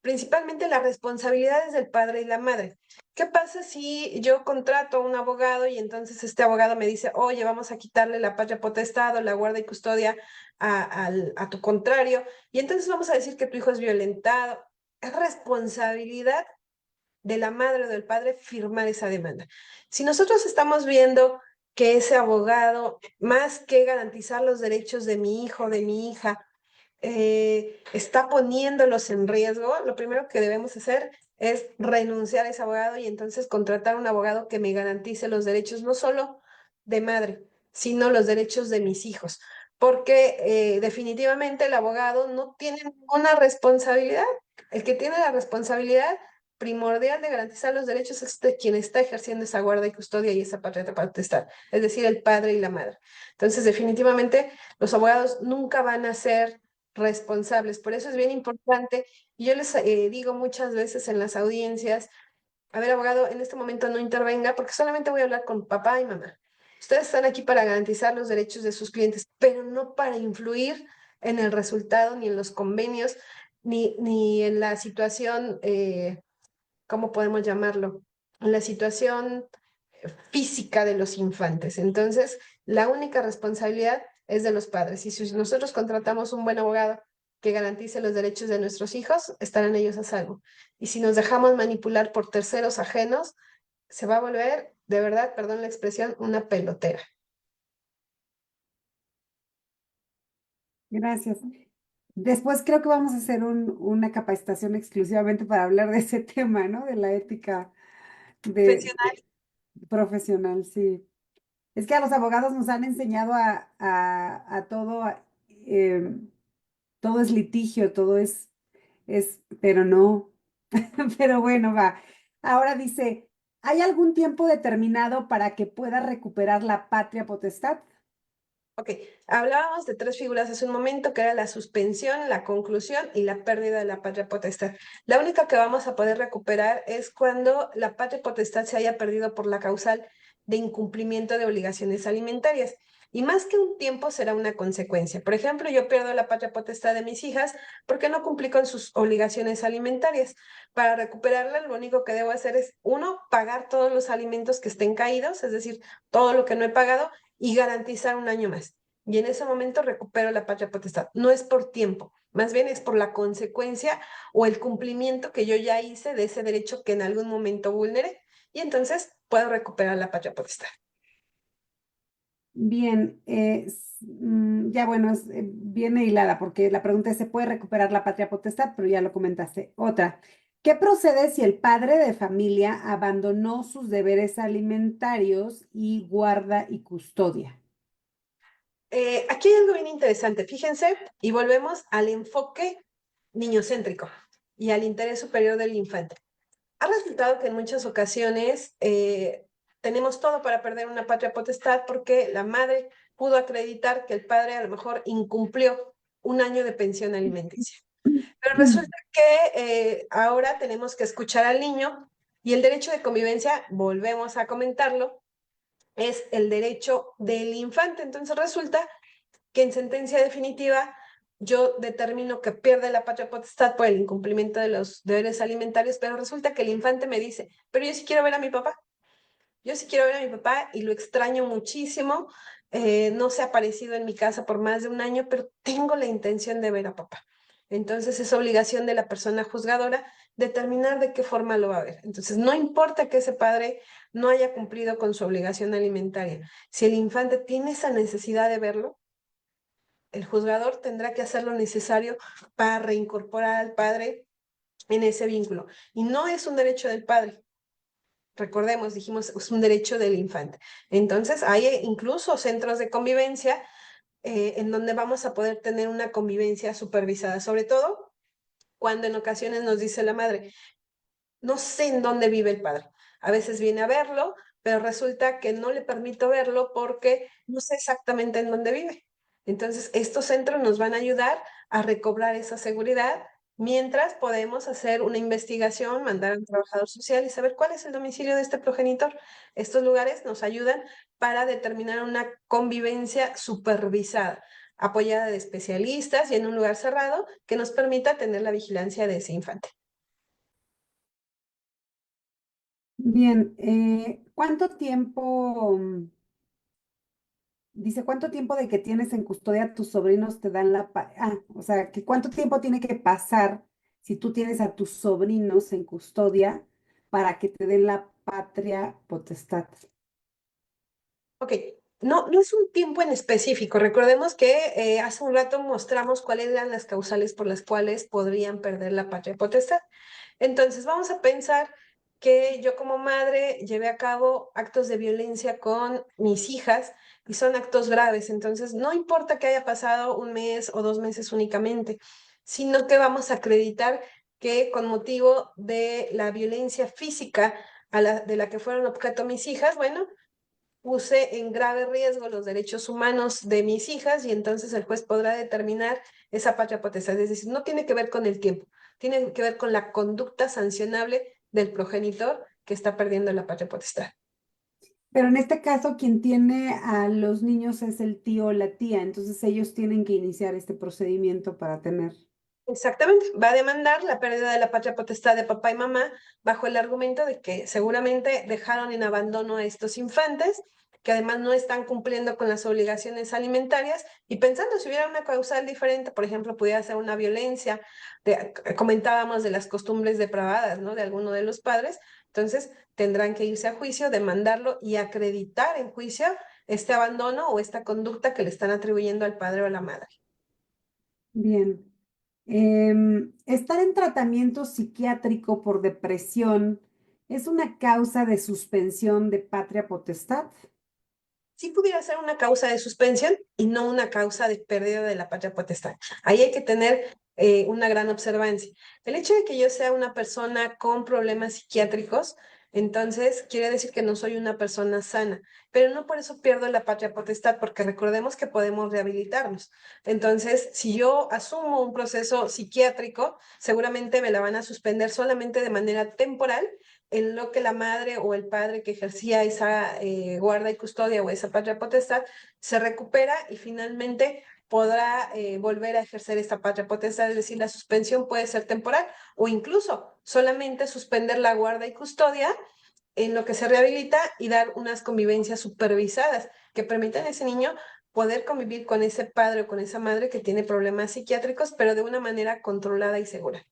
Principalmente las responsabilidades del padre y la madre. ¿Qué pasa si yo contrato a un abogado y entonces este abogado me dice, oye, vamos a quitarle la patria potestad o la guarda y custodia a tu contrario, y entonces vamos a decir que tu hijo es violentado? Es responsabilidad de la madre o del padre firmar esa demanda. Si nosotros estamos viendo que ese abogado, más que garantizar los derechos de mi hijo, de mi hija, está poniéndolos en riesgo, lo primero que debemos hacer es renunciar a ese abogado y entonces contratar a un abogado que me garantice los derechos, no solo de madre, sino los derechos de mis hijos, porque definitivamente el abogado no tiene ninguna responsabilidad. El que tiene la responsabilidad primordial de garantizar los derechos es de quien está ejerciendo esa guarda y custodia y esa patria potestad, es decir, el padre y la madre. Entonces, definitivamente, los abogados nunca van a ser responsables. Por eso es bien importante, y yo les digo muchas veces en las audiencias, a ver, abogado, en este momento no intervenga porque solamente voy a hablar con papá y mamá. Ustedes están aquí para garantizar los derechos de sus clientes, pero no para influir en el resultado, ni en los convenios, ni en la situación, ¿cómo podemos llamarlo? En la situación física de los infantes. Entonces, la única responsabilidad es de los padres. Y si nosotros contratamos un buen abogado que garantice los derechos de nuestros hijos, estarán ellos a salvo. Y si nos dejamos manipular por terceros ajenos, se va a volver, de verdad, perdón la expresión, una pelotera. Gracias. Después creo que vamos a hacer una capacitación exclusivamente para hablar de ese tema, ¿no? De la ética Profesional. profesional, sí. Es que a los abogados nos han enseñado a todo, todo es litigio, todo pero no. Pero bueno, va. Ahora dice, ¿hay algún tiempo determinado para que pueda recuperar la patria potestad? Ok, hablábamos de tres figuras hace un momento, que era la suspensión, la conclusión y la pérdida de la patria potestad. La única que vamos a poder recuperar es cuando la patria potestad se haya perdido por la causal de incumplimiento de obligaciones alimentarias. Y más que un tiempo será una consecuencia. Por ejemplo, yo pierdo la patria potestad de mis hijas porque no cumplí con sus obligaciones alimentarias. Para recuperarla, lo único que debo hacer es, uno, pagar todos los alimentos que estén caídos, es decir, todo lo que no he pagado y garantizar un año más. Y en ese momento recupero la patria potestad. No es por tiempo, más bien es por la consecuencia o el cumplimiento que yo ya hice de ese derecho que en algún momento vulneré. Y entonces puedo recuperar la patria potestad. Bien, ya bueno, viene hilada porque la pregunta es, ¿se puede recuperar la patria potestad? Pero ya lo comentaste. Otra, ¿qué procede si el padre de familia abandonó sus deberes alimentarios y guarda y custodia? Aquí hay algo bien interesante, fíjense, y volvemos al enfoque niñocéntrico y al interés superior del infante. Ha resultado que en muchas ocasiones tenemos todo para perder una patria potestad porque la madre pudo acreditar que el padre a lo mejor incumplió un año de pensión alimenticia. Pero resulta que ahora tenemos que escuchar al niño y el derecho de convivencia, volvemos a comentarlo, es el derecho del infante. Entonces resulta que en sentencia definitiva yo determino que pierde la patria potestad por el incumplimiento de los deberes alimentarios, pero resulta que el infante me dice, pero yo sí quiero ver a mi papá. Yo sí quiero ver a mi papá y lo extraño muchísimo. No se ha aparecido en mi casa por más de un año, pero tengo la intención de ver a papá. Entonces es obligación de la persona juzgadora determinar de qué forma lo va a ver. Entonces no importa que ese padre no haya cumplido con su obligación alimentaria. Si el infante tiene esa necesidad de verlo, el juzgador tendrá que hacer lo necesario para reincorporar al padre en ese vínculo. Y no es un derecho del padre. Recordemos, dijimos, es un derecho del infante. Entonces, hay incluso centros de convivencia en donde vamos a poder tener una convivencia supervisada, sobre todo cuando en ocasiones nos dice la madre, no sé en dónde vive el padre. A veces viene a verlo, pero resulta que no le permito verlo porque no sé exactamente en dónde vive. Entonces, estos centros nos van a ayudar a recobrar esa seguridad mientras podemos hacer una investigación, mandar a un trabajador social y saber cuál es el domicilio de este progenitor. Estos lugares nos ayudan para determinar una convivencia supervisada, apoyada de especialistas y en un lugar cerrado que nos permita tener la vigilancia de ese infante. Bien, ¿cuánto tiempo, dice, cuánto tiempo de que tienes en custodia a tus sobrinos te dan o sea, que cuánto tiempo tiene que pasar si tú tienes a tus sobrinos en custodia para que te den la patria potestad? Ok, no es un tiempo en específico. Recordemos que hace un rato mostramos cuáles eran las causales por las cuales podrían perder la patria potestad. Entonces, vamos a pensar que yo como madre llevé a cabo actos de violencia con mis hijas y son actos graves. Entonces, no importa que haya pasado un mes o 2 meses únicamente, sino que vamos a acreditar que con motivo de la violencia física de la que fueron objeto mis hijas, bueno, puse en grave riesgo los derechos humanos de mis hijas y entonces el juez podrá determinar esa patria potestad. Es decir, no tiene que ver con el tiempo, tiene que ver con la conducta sancionable del progenitor que está perdiendo la patria potestad. Pero en este caso, quien tiene a los niños es el tío o la tía, entonces ellos tienen que iniciar este procedimiento para tener. Exactamente, va a demandar la pérdida de la patria potestad de papá y mamá bajo el argumento de que seguramente dejaron en abandono a estos infantes, que además no están cumpliendo con las obligaciones alimentarias y pensando si hubiera una causal diferente, por ejemplo, pudiera ser una violencia, comentábamos de las costumbres depravadas, ¿no? De alguno de los padres, entonces tendrán que irse a juicio, demandarlo y acreditar en juicio este abandono o esta conducta que le están atribuyendo al padre o a la madre. Bien. Estar en tratamiento psiquiátrico por depresión es una causa de suspensión de patria potestad. Sí pudiera ser una causa de suspensión y no una causa de pérdida de la patria potestad. Ahí hay que tener una gran observancia. El hecho de que yo sea una persona con problemas psiquiátricos, entonces quiere decir que no soy una persona sana, pero no por eso pierdo la patria potestad, porque recordemos que podemos rehabilitarnos. Entonces, si yo asumo un proceso psiquiátrico, seguramente me la van a suspender solamente de manera temporal en lo que la madre o el padre que ejercía esa guarda y custodia o esa patria potestad se recupera y finalmente podrá volver a ejercer esta patria potestad, es decir, la suspensión puede ser temporal o incluso solamente suspender la guarda y custodia en lo que se rehabilita y dar unas convivencias supervisadas que permitan a ese niño poder convivir con ese padre o con esa madre que tiene problemas psiquiátricos, pero de una manera controlada y segura.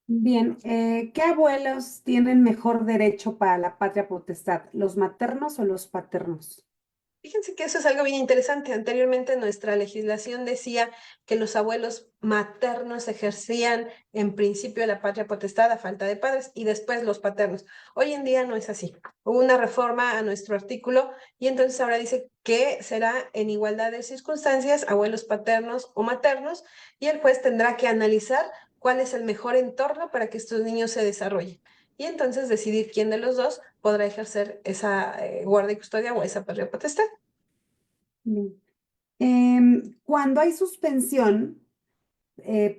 Bien, ¿qué abuelos tienen mejor derecho para la patria potestad, los maternos o los paternos? Fíjense que eso es algo bien interesante. Anteriormente nuestra legislación decía que los abuelos maternos ejercían en principio la patria potestad a falta de padres y después los paternos. Hoy en día no es así. Hubo una reforma a nuestro artículo y entonces ahora dice que será en igualdad de circunstancias abuelos paternos o maternos y el juez tendrá que analizar cuál es el mejor entorno para que estos niños se desarrollen. Y entonces decidir quién de los dos podrá ejercer esa guardia y custodia o esa patria potestad. Bien. Cuando hay suspensión,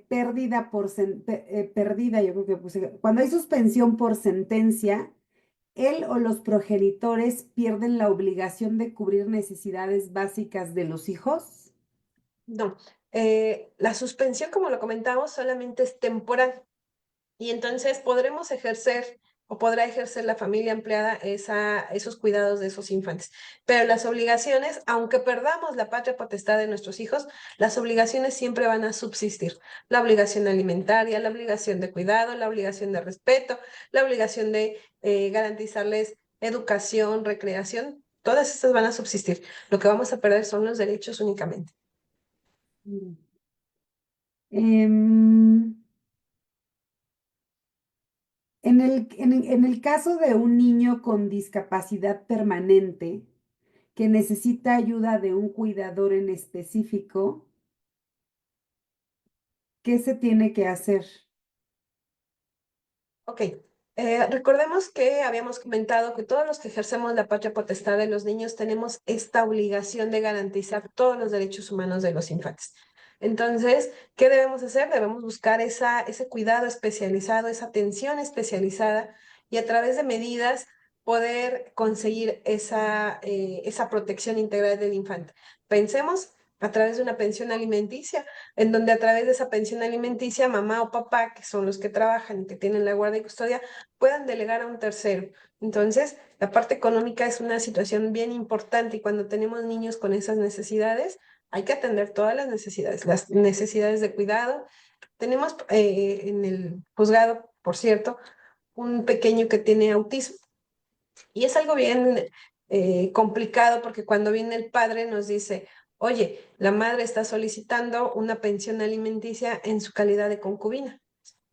pérdida pérdida, yo creo que cuando hay suspensión por sentencia, él o los progenitores pierden la obligación de cubrir necesidades básicas de los hijos. No, la suspensión, como lo comentamos, solamente es temporal. Y entonces podremos ejercer o podrá ejercer la familia empleada esos cuidados de esos infantes. Pero las obligaciones, aunque perdamos la patria potestad de nuestros hijos, las obligaciones siempre van a subsistir. La obligación alimentaria, la obligación de cuidado, la obligación de respeto, la obligación de garantizarles educación, recreación, todas estas van a subsistir. Lo que vamos a perder son los derechos únicamente. Mm. Em, en el caso de un niño con discapacidad permanente que necesita ayuda de un cuidador en específico, ¿qué se tiene que hacer? Ok, recordemos que habíamos comentado que todos los que ejercemos la patria potestad de los niños tenemos esta obligación de garantizar todos los derechos humanos de los infantes. Entonces, ¿qué debemos hacer? Debemos buscar ese cuidado especializado, esa atención especializada y a través de medidas poder conseguir esa protección integral del infante. Pensemos a través de una pensión alimenticia en donde a través de esa pensión alimenticia, mamá o papá, que son los que trabajan y que tienen la guardia y custodia, puedan delegar a un tercero. Entonces, la parte económica es una situación bien importante y cuando tenemos niños con esas necesidades, hay que atender todas las necesidades de cuidado. Tenemos en el juzgado, por cierto, un pequeño que tiene autismo y es algo bien complicado porque cuando viene el padre nos dice, oye, la madre está solicitando una pensión alimenticia en su calidad de concubina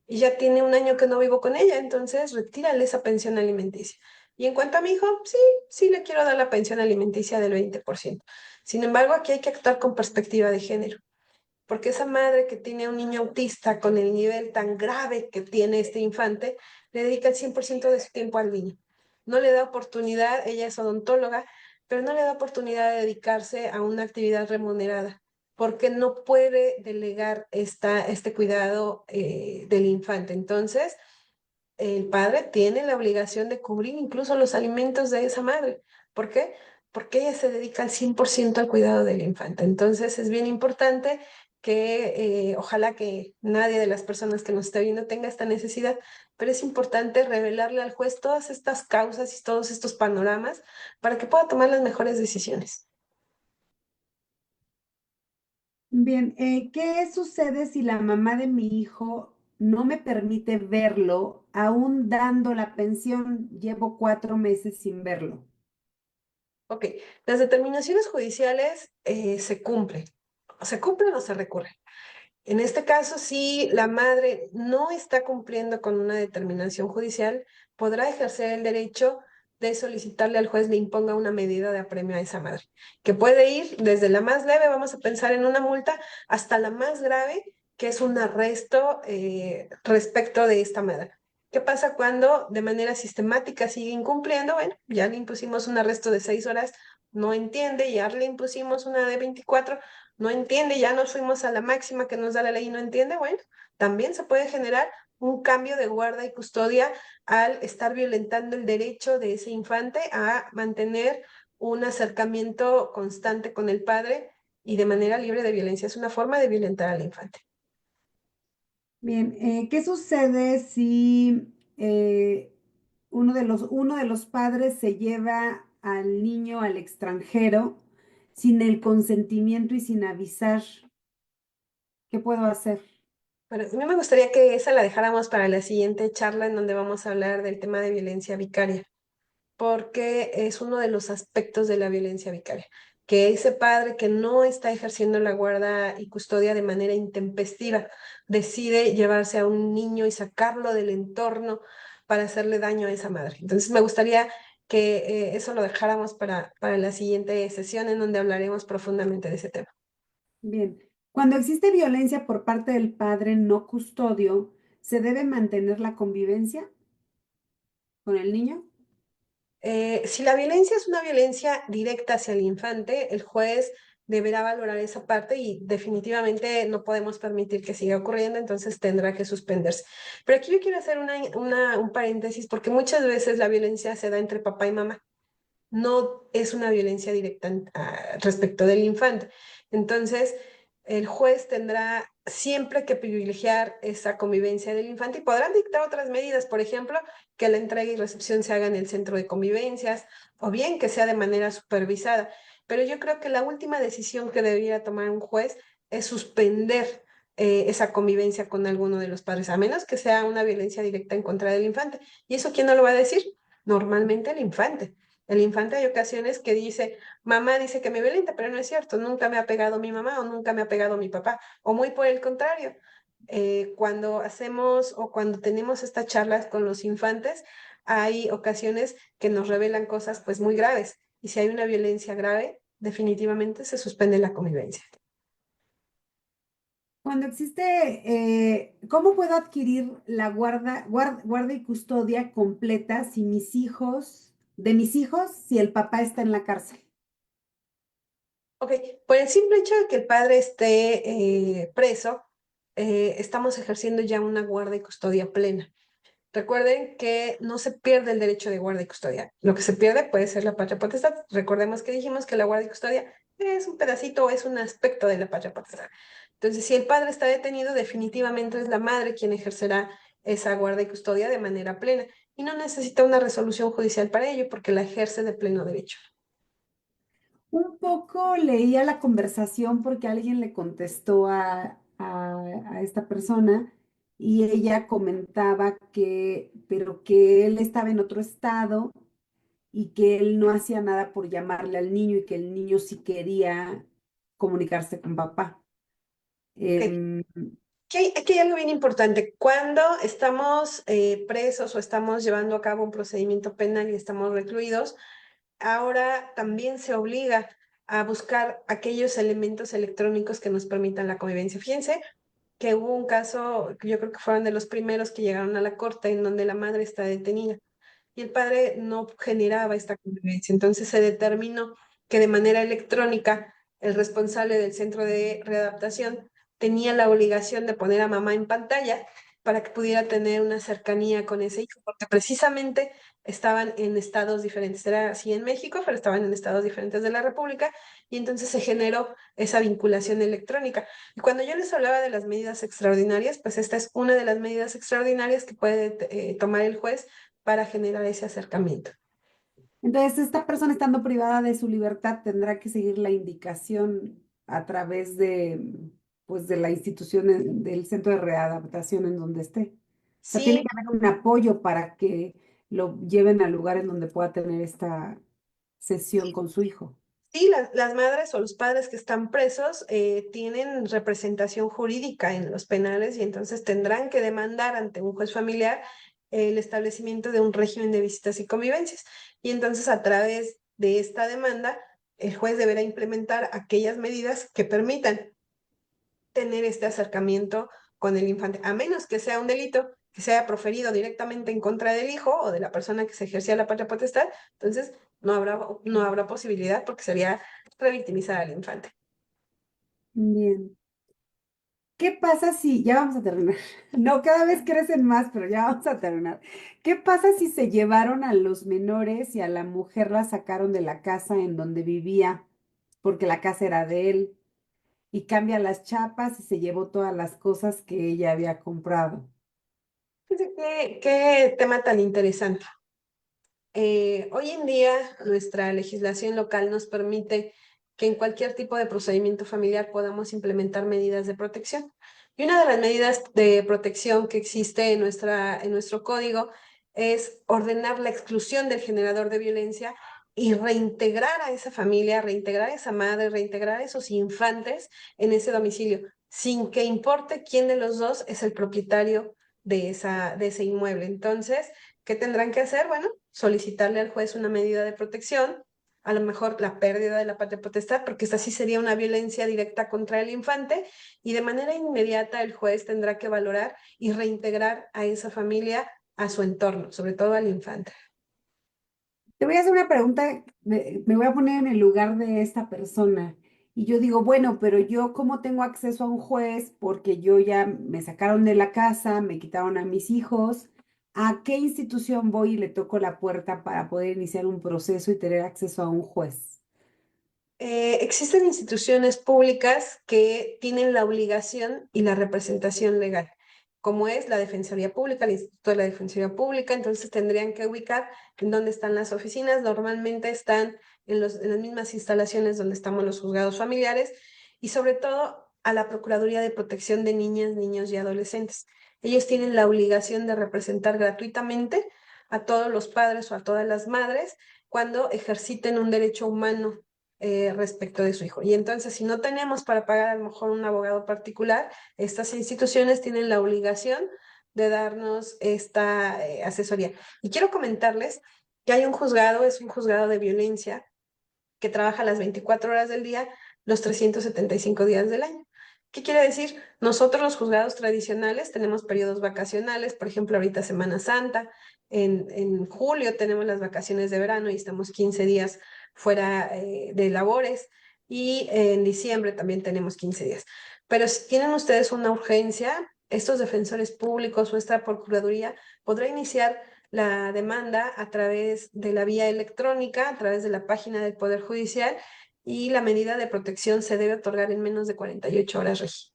y ya tiene un año que no vivo con ella, entonces retírale esa pensión alimenticia. Y en cuanto a mi hijo, sí, sí le quiero dar la pensión alimenticia del 20%. Sin embargo, aquí hay que actuar con perspectiva de género porque esa madre que tiene un niño autista con el nivel tan grave que tiene este infante, le dedica el 100% de su tiempo al niño. No le da oportunidad, ella es odontóloga, pero no le da oportunidad de dedicarse a una actividad remunerada, porque no puede delegar este cuidado del infante. Entonces, el padre tiene la obligación de cubrir incluso los alimentos de esa madre. ¿Por qué? Porque ella se dedica al 100% al cuidado del infante. Entonces es bien importante que ojalá que nadie de las personas que nos está viendo tenga esta necesidad, pero es importante revelarle al juez todas estas causas y todos estos panoramas para que pueda tomar las mejores decisiones. Bien, ¿qué sucede si la mamá de mi hijo no me permite verlo, aún dando la pensión? Llevo 4 meses sin verlo. Ok, las determinaciones judiciales se cumplen o se recurren. En este caso, si la madre no está cumpliendo con una determinación judicial, podrá ejercer el derecho de solicitarle al juez le imponga una medida de apremio a esa madre, que puede ir desde la más leve, vamos a pensar en una multa, hasta la más grave, que es un arresto respecto de esta madre. ¿Qué pasa cuando de manera sistemática sigue incumpliendo? Bueno, ya le impusimos un arresto de 6 horas, no entiende, ya le impusimos una de 24, no entiende, ya nos fuimos a la máxima que nos da la ley y no entiende, bueno, también se puede generar un cambio de guarda y custodia al estar violentando el derecho de ese infante a mantener un acercamiento constante con el padre y de manera libre de violencia. Es una forma de violentar al infante. Bien, ¿qué sucede si uno de los padres se lleva al niño al extranjero sin el consentimiento y sin avisar? ¿Qué puedo hacer? Bueno, a mí me gustaría que esa la dejáramos para la siguiente charla en donde vamos a hablar del tema de violencia vicaria, porque es uno de los aspectos de la violencia vicaria, que ese padre que no está ejerciendo la guarda y custodia de manera intempestiva decide llevarse a un niño y sacarlo del entorno para hacerle daño a esa madre. Entonces me gustaría que eso lo dejáramos para la siguiente sesión en donde hablaremos profundamente de ese tema. Bien, Cuando existe violencia por parte del padre no custodio, ¿se debe mantener la convivencia con el niño? Si la violencia es una violencia directa hacia el infante, el juez deberá valorar esa parte y definitivamente no podemos permitir que siga ocurriendo, entonces tendrá que suspenderse. Pero aquí yo quiero hacer un paréntesis porque muchas veces la violencia se da entre papá y mamá, no es una violencia directa respecto del infante. Entonces, el juez tendrá siempre que privilegiar esa convivencia del infante y podrán dictar otras medidas, por ejemplo, que la entrega y recepción se haga en el centro de convivencias o bien que sea de manera supervisada. Pero yo creo que la última decisión que debería tomar un juez es suspender esa convivencia con alguno de los padres, a menos que sea una violencia directa en contra del infante. ¿Y eso quién no lo va a decir? Normalmente el infante. El infante hay ocasiones que dice, mamá dice que me violenta, pero no es cierto, nunca me ha pegado mi mamá o nunca me ha pegado mi papá, o muy por el contrario. Cuando hacemos o cuando tenemos estas charlas con los infantes, hay ocasiones que nos revelan cosas pues muy graves y si hay una violencia grave, definitivamente se suspende la convivencia. Cuando existe, ¿cómo puedo adquirir la guarda y custodia completa si de mis hijos, si el papá está en la cárcel? Ok, por el simple hecho de que el padre esté preso, estamos ejerciendo ya una guarda y custodia plena. Recuerden que no se pierde el derecho de guarda y custodia. Lo que se pierde puede ser la patria potestad. Recordemos que dijimos que la guarda y custodia es un pedacito o es un aspecto de la patria potestad. Entonces, si el padre está detenido, definitivamente es la madre quien ejercerá esa guarda y custodia de manera plena y no necesita una resolución judicial para ello porque la ejerce de pleno derecho. Un poco leía la conversación porque alguien le contestó a esta persona y ella comentaba pero que él estaba en otro estado y que él no hacía nada por llamarle al niño y que el niño sí quería comunicarse con papá. Ok, Em, aquí hay algo bien importante. Cuando estamos presos o estamos llevando a cabo un procedimiento penal y estamos recluidos, ahora también se obliga a buscar aquellos elementos electrónicos que nos permitan la convivencia. Fíjense que hubo un caso, que yo creo que fueron de los primeros que llegaron a la corte, en donde la madre está detenida y el padre no generaba esta convivencia. Entonces se determinó que de manera electrónica el responsable del centro de readaptación tenía la obligación de poner a mamá en pantalla para que pudiera tener una cercanía con ese hijo, porque precisamente estaban en estados diferentes. Era así en México, pero estaban en estados diferentes de la República y entonces se generó esa vinculación electrónica. Y cuando yo les hablaba de las medidas extraordinarias, pues esta es una de las medidas extraordinarias que puede tomar el juez para generar ese acercamiento. entonces, esta persona estando privada de su libertad tendrá que seguir la indicación a través pues, de la institución, del centro de readaptación en donde esté. O sea, tiene Sí, que haber un apoyo para que lo lleven al lugar en donde pueda tener esta sesión con su hijo. sí, las madres o los padres que están presos tienen representación jurídica en los penales y entonces tendrán que demandar ante un juez familiar el establecimiento de un régimen de visitas y convivencias. Y entonces a través de esta demanda, el juez deberá implementar aquellas medidas que permitan tener este acercamiento con el infante, a menos que sea un delito que sea proferido directamente en contra del hijo o de la persona que se ejercía la patria potestad, entonces no habrá posibilidad porque sería revictimizar al infante. Bien. ¿Qué pasa si, ya vamos a terminar? No, cada vez crecen más, pero ya vamos a terminar. ¿Qué pasa si se llevaron a los menores y a la mujer la sacaron de la casa en donde vivía, porque la casa era de él, y cambia las chapas y se llevó todas las cosas que ella había comprado? Fíjate qué tema tan interesante. Hoy en día nuestra legislación local nos permite que en cualquier tipo de procedimiento familiar podamos implementar medidas de protección. Y una de las medidas de protección que existe en nuestro código es ordenar la exclusión del generador de violencia y reintegrar a esa familia, reintegrar a esa madre, reintegrar a esos infantes en ese domicilio, sin que importe quién de los dos es el propietario de ese inmueble. Entonces, ¿qué tendrán que hacer? Bueno, solicitarle al juez una medida de protección a lo mejor la pérdida de la patria potestad, porque esta sí sería una violencia directa contra el infante y de manera inmediata el juez tendrá que valorar y reintegrar a esa familia a su entorno, sobre todo al infante. Te voy a hacer una pregunta, me voy a poner en el lugar de esta persona. Y yo digo, bueno, pero yo cómo tengo acceso a un juez porque yo ya me sacaron de la casa, me quitaron a mis hijos. ¿A qué institución voy y le toco la puerta para poder iniciar un proceso y tener acceso a un juez? Existen instituciones públicas que tienen la obligación y la representación legal, como es la Defensoría Pública, el Instituto de la Defensoría Pública, entonces tendrían que ubicar en dónde están las oficinas, normalmente están en las mismas instalaciones donde estamos los juzgados familiares y sobre todo a la Procuraduría de Protección de Niñas, Niños y Adolescentes. Ellos tienen la obligación de representar gratuitamente a todos los padres o a todas las madres cuando ejerciten un derecho humano respecto de su hijo. Y entonces, si no tenemos para pagar a lo mejor un abogado particular, estas instituciones tienen la obligación de darnos esta asesoría. Y quiero comentarles que hay un juzgado, es un juzgado de violencia que trabaja las 24 horas del día, los 375 días del año. ¿Qué quiere decir? Nosotros los juzgados tradicionales tenemos periodos vacacionales, por ejemplo, ahorita Semana Santa, en julio tenemos las vacaciones de verano y estamos 15 días fuera de labores y en diciembre también tenemos 15 días. Pero si tienen ustedes una urgencia, estos defensores públicos o esta Procuraduría podrá iniciar la demanda a través de la vía electrónica, a través de la página del Poder Judicial y la medida de protección se debe otorgar en menos de 48 horas, Regi.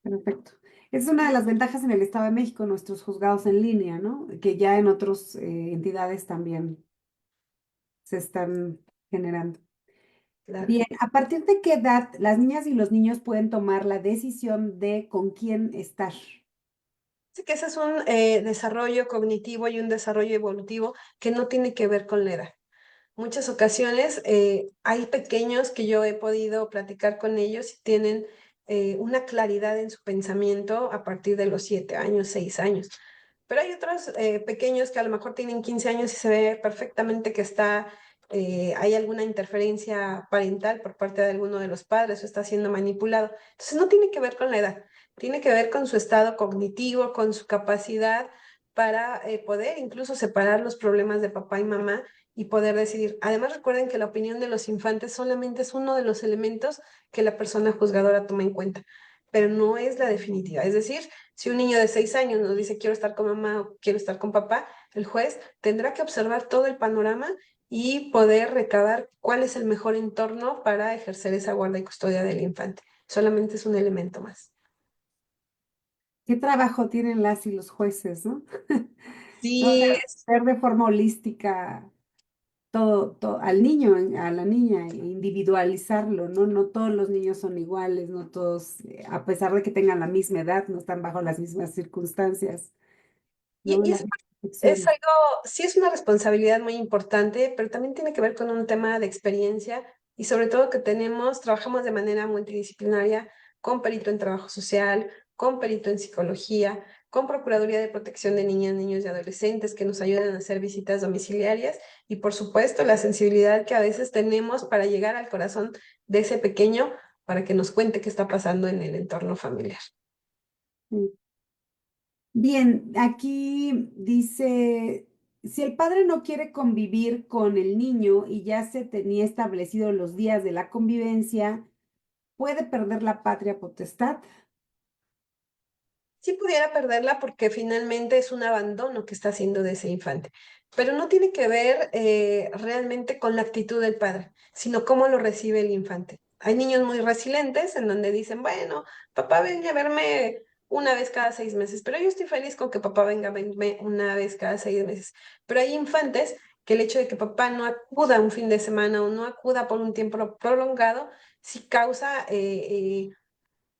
Perfecto. Es una de las ventajas en el Estado de México, nuestros juzgados en línea, ¿no? Que ya en otras entidades también se están generando. Claro. Bien, ¿a partir de qué edad las niñas y los niños pueden tomar la decisión de con quién estar? Así que ese es un desarrollo cognitivo y un desarrollo evolutivo que no tiene que ver con la edad. Muchas ocasiones hay pequeños que yo he podido platicar con ellos y tienen una claridad en su pensamiento a partir de los 7 años, 6 años. Pero hay otros pequeños que a lo mejor tienen 15 años y se ve perfectamente que hay alguna interferencia parental por parte de alguno de los padres o está siendo manipulado. Entonces no tiene que ver con la edad, tiene que ver con su estado cognitivo, con su capacidad para poder incluso separar los problemas de papá y mamá y poder decidir. Además, recuerden que la opinión de los infantes solamente es uno de los elementos que la persona juzgadora toma en cuenta, pero no es la definitiva. Es decir, si un niño de 6 años nos dice quiero estar con mamá o quiero estar con papá, el juez tendrá que observar todo el panorama y poder recabar cuál es el mejor entorno para ejercer esa guarda y custodia del infante. Solamente es un elemento más. ¿Qué trabajo tienen las y los jueces, no? No, o Sí, sea, ver de forma holística todo al niño, a la niña, e individualizarlo, ¿no? No todos los niños son iguales, no todos, a pesar de que tengan la misma edad, no están bajo las mismas circunstancias, ¿no? y Las eso es restricciones. algo, sí es una responsabilidad muy importante, pero también tiene que ver con un tema de experiencia y sobre todo que trabajamos de manera multidisciplinaria con perito en trabajo social, con perito en psicología, con Procuraduría de Protección de Niñas, Niños y Adolescentes que nos ayudan a hacer visitas domiciliarias y por supuesto la sensibilidad que a veces tenemos para llegar al corazón de ese pequeño para que nos cuente qué está pasando en el entorno familiar. Sí. Bien, aquí dice, si el padre no quiere convivir con el niño y ya se tenía establecido los días de la convivencia, ¿puede perder la patria potestad? Sí pudiera perderla porque finalmente es un abandono que está haciendo de ese infante, pero no tiene que ver realmente con la actitud del padre, sino cómo lo recibe el infante. Hay niños muy resilientes en donde dicen, bueno, papá venga a verme una vez cada 6 meses, pero yo estoy feliz con que papá venga a verme una vez cada 6 meses. Pero hay infantes que el hecho de que papá no acuda un fin de semana o no acuda por un tiempo prolongado, sí causa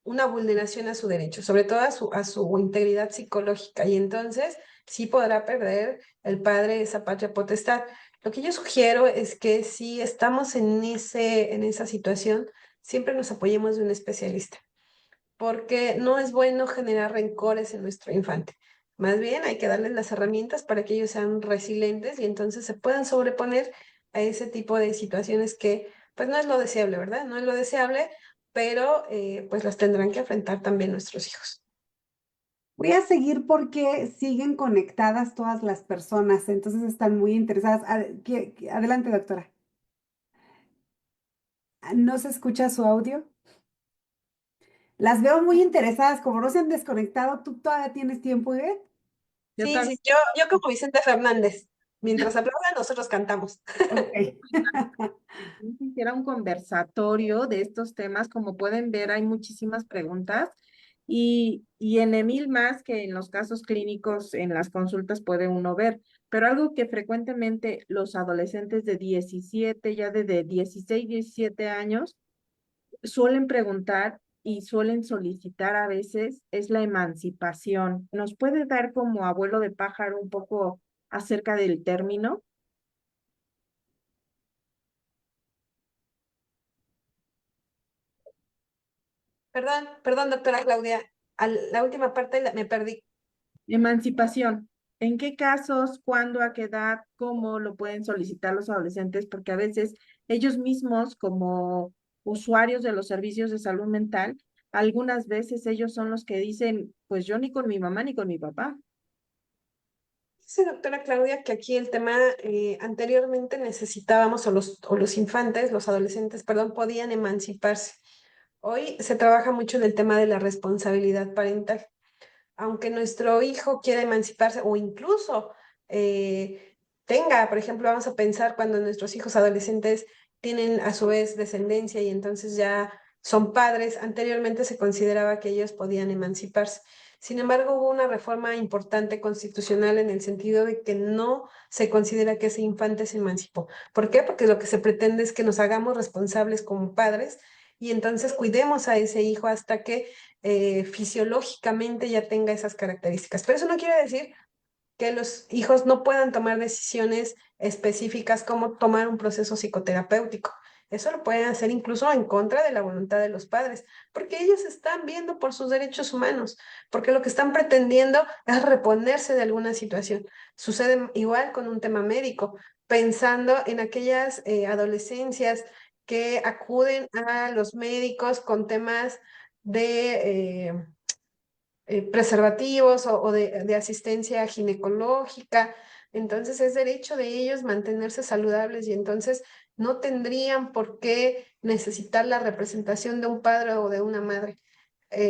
una vulneración a su derecho, sobre todo a su integridad psicológica, y entonces sí podrá perder el padre esa patria potestad. Lo que yo sugiero es que si estamos en esa situación, siempre nos apoyemos de un especialista, porque no es bueno generar rencores en nuestro infante. Más bien hay que darles las herramientas para que ellos sean resilientes y entonces se puedan sobreponer a ese tipo de situaciones que pues no es lo deseable, ¿verdad? No es lo deseable, pero pues las tendrán que enfrentar también nuestros hijos. Voy a seguir porque siguen conectadas todas las personas, entonces están muy interesadas. Adelante, doctora. ¿No se escucha su audio? Las veo muy interesadas, como no se han desconectado, ¿tú todavía tienes tiempo, Ivette? Yo Sí, sí, también yo como Vicente Fernández, mientras aplaudan, nosotros cantamos. Ok. quisiera un conversatorio de estos temas. Como pueden ver, hay muchísimas preguntas y en Emil más que en los casos clínicos, en las consultas puede uno ver. Pero algo que frecuentemente los adolescentes de 17, ya de 16, 17 años, suelen preguntar y suelen solicitar a veces es la emancipación. ¿Nos puede dar como abuelo de pájaro un poco acerca del término? Perdón, perdón, doctora Claudia, la última parte me perdí. Emancipación. ¿En qué casos, cuándo, a qué edad, cómo lo pueden solicitar los adolescentes? Porque a veces ellos mismos, como usuarios de los servicios de salud mental, algunas veces ellos son los que dicen, pues yo ni con mi mamá ni con mi papá. Dice doctora Claudia que aquí el tema anteriormente necesitábamos, o los infantes, los adolescentes, perdón, podían emanciparse. Hoy se trabaja mucho en el tema de la responsabilidad parental. Aunque nuestro hijo quiera emanciparse o incluso tenga, por ejemplo, vamos a pensar cuando nuestros hijos adolescentes tienen a su vez descendencia y entonces ya son padres, anteriormente se consideraba que ellos podían emanciparse. Sin embargo, hubo una reforma importante constitucional en el sentido de que no se considera que ese infante se emancipó. ¿Por qué? Porque lo que se pretende es que nos hagamos responsables como padres y entonces cuidemos a ese hijo hasta que fisiológicamente ya tenga esas características. Pero eso no quiere decir que los hijos no puedan tomar decisiones específicas como tomar un proceso psicoterapéutico. Eso lo pueden hacer incluso en contra de la voluntad de los padres, porque ellos están viendo por sus derechos humanos, porque lo que están pretendiendo es reponerse de alguna situación. Sucede igual con un tema médico, pensando en aquellas adolescencias que acuden a los médicos con temas de preservativos o de asistencia ginecológica. Entonces es derecho de ellos mantenerse saludables y entonces no tendrían por qué necesitar la representación de un padre o de una madre.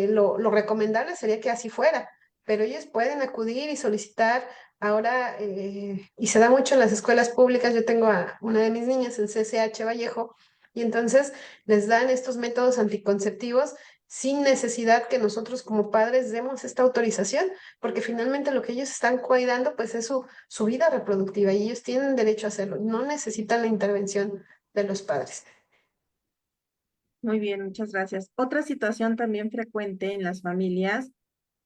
Lo recomendable sería que así fuera, pero ellos pueden acudir y solicitar ahora, y se da mucho en las escuelas públicas. Yo tengo a una de mis niñas en CCH Vallejo y entonces les dan estos métodos anticonceptivos sin necesidad que nosotros como padres demos esta autorización, porque finalmente lo que ellos están cuidando pues es su vida reproductiva y ellos tienen derecho a hacerlo, no necesitan la intervención de los padres. Muy bien, muchas gracias. Otra situación también frecuente en las familias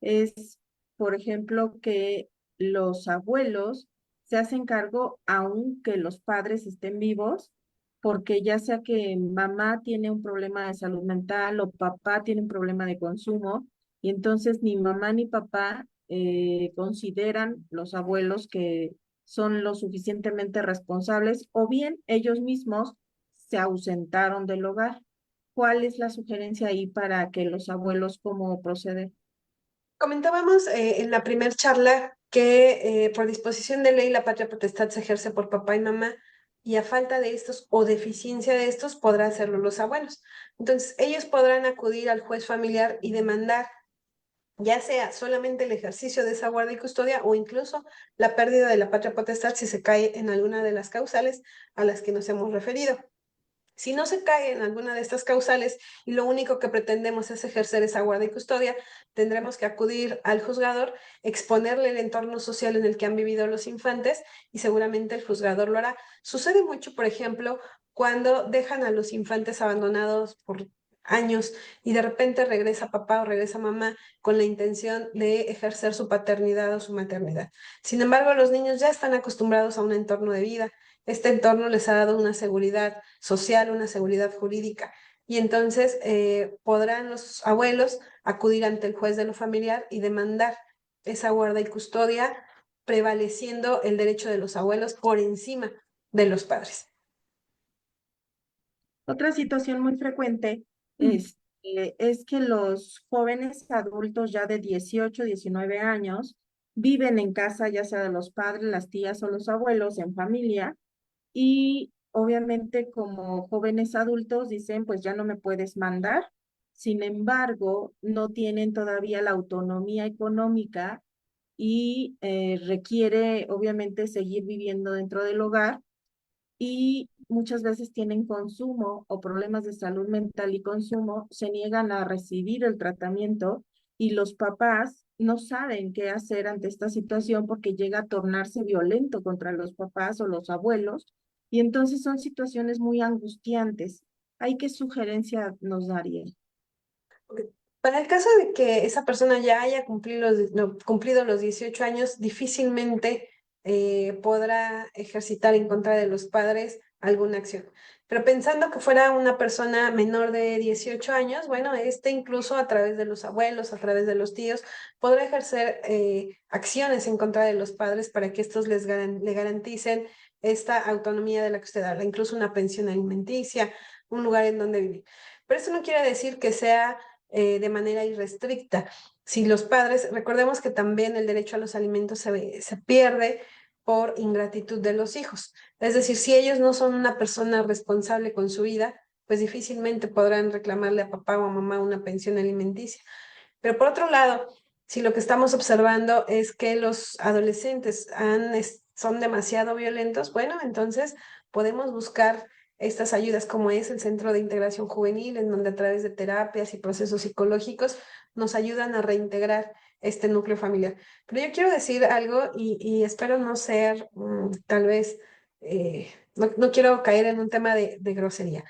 es, por ejemplo, que los abuelos se hacen cargo aunque los padres estén vivos, porque ya sea que mamá tiene un problema de salud mental o papá tiene un problema de consumo, y entonces ni mamá ni papá consideran los abuelos que son lo suficientemente responsables o bien ellos mismos se ausentaron del hogar. ¿Cuál es la sugerencia ahí para que los abuelos cómo proceden? Comentábamos en la primer charla que por disposición de ley la patria potestad se ejerce por papá y mamá y a falta de estos o deficiencia de estos podrá hacerlo los abuelos. Entonces, ellos podrán acudir al juez familiar y demandar ya sea solamente el ejercicio de esa guardia y custodia o incluso la pérdida de la patria potestad si se cae en alguna de las causales a las que nos hemos referido. Si no se cae en alguna de estas causales y lo único que pretendemos es ejercer esa guardia y custodia, tendremos que acudir al juzgador, exponerle el entorno social en el que han vivido los infantes y seguramente el juzgador lo hará. Sucede mucho, por ejemplo, cuando dejan a los infantes abandonados por años y de repente regresa papá o regresa mamá con la intención de ejercer su paternidad o su maternidad. Sin embargo, los niños ya están acostumbrados a un entorno de vida. Este entorno les ha dado una seguridad social, una seguridad jurídica. Y entonces podrán los abuelos acudir ante el juez de lo familiar y demandar esa guarda y custodia, prevaleciendo el derecho de los abuelos por encima de los padres. Otra situación muy frecuente Mm. es que los jóvenes adultos ya de 18, 19 años viven en casa, ya sea de los padres, las tías o los abuelos, en familia, y obviamente como jóvenes adultos dicen, pues ya no me puedes mandar. Sin embargo, no tienen todavía la autonomía económica y requiere obviamente seguir viviendo dentro del hogar, y muchas veces tienen consumo o problemas de salud mental y consumo, se niegan a recibir el tratamiento, y los papás no saben qué hacer ante esta situación porque llega a tornarse violento contra los papás o los abuelos, y entonces son situaciones muy angustiantes. ¿Hay qué sugerencia nos daría? Ok. Para el caso de que esa persona ya haya cumplido los 18 años, difícilmente podrá ejercitar en contra de los padres alguna acción. Pero pensando que fuera una persona menor de 18 años, bueno, este incluso a través de los abuelos, a través de los tíos, podrá ejercer acciones en contra de los padres para que estos le garanticen esta autonomía de la que usted habla, incluso una pensión alimenticia, un lugar en donde vivir. Pero eso no quiere decir que sea de manera irrestricta. Si los padres, recordemos que también el derecho a los alimentos se pierde por ingratitud de los hijos. Es decir, si ellos no son una persona responsable con su vida, pues difícilmente podrán reclamarle a papá o a mamá una pensión alimenticia. Pero por otro lado, si lo que estamos observando es que los adolescentes son demasiado violentos, bueno, entonces podemos buscar estas ayudas como es el Centro de Integración Juvenil, en donde a través de terapias y procesos psicológicos nos ayudan a reintegrar este núcleo familiar. Pero yo quiero decir algo y espero no ser, tal vez, no quiero caer en un tema de grosería.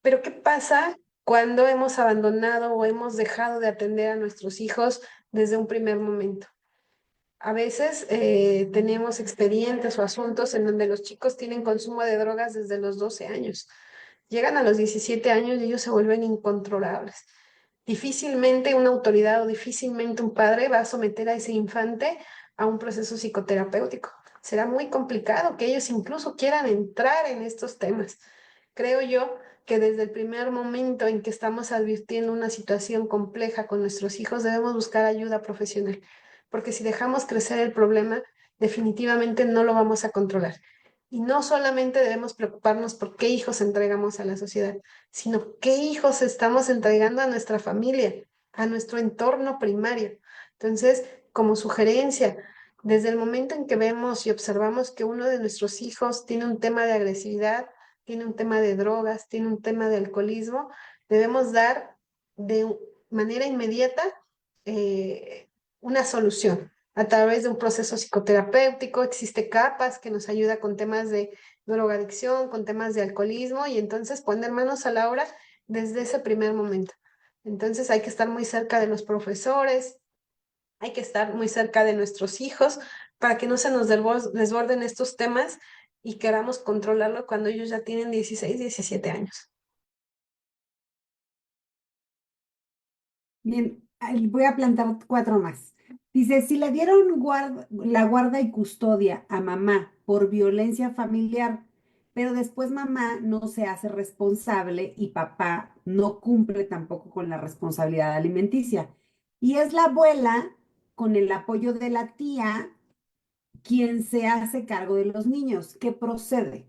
Pero ¿qué pasa cuando hemos abandonado o hemos dejado de atender a nuestros hijos desde un primer momento? A veces tenemos expedientes o asuntos en donde los chicos tienen consumo de drogas desde los 12 años. Llegan a los 17 años y ellos se vuelven incontrolables. Difícilmente una autoridad o difícilmente un padre va a someter a ese infante a un proceso psicoterapéutico. Será muy complicado que ellos incluso quieran entrar en estos temas. Creo yo que desde el primer momento en que estamos advirtiendo una situación compleja con nuestros hijos, debemos buscar ayuda profesional, porque si dejamos crecer el problema, definitivamente no lo vamos a controlar. Y no solamente debemos preocuparnos por qué hijos entregamos a la sociedad, sino qué hijos estamos entregando a nuestra familia, a nuestro entorno primario. Entonces, como sugerencia, desde el momento en que vemos y observamos que uno de nuestros hijos tiene un tema de agresividad, tiene un tema de drogas, tiene un tema de alcoholismo, debemos dar de manera inmediata eh, una solución a través de un proceso psicoterapéutico. Existe CAPAS que nos ayuda con temas de drogadicción, con temas de alcoholismo, y entonces poner manos a la obra desde ese primer momento. Entonces hay que estar muy cerca de los profesores, hay que estar muy cerca de nuestros hijos para que no se nos desborden estos temas y queramos controlarlo cuando ellos ya tienen 16, 17 años. Bien, ahí voy a plantar cuatro más. Dice, si le dieron la guarda y custodia a mamá por violencia familiar, pero después mamá no se hace responsable y papá no cumple tampoco con la responsabilidad alimenticia. Y es la abuela, con el apoyo de la tía, quien se hace cargo de los niños. ¿Qué procede?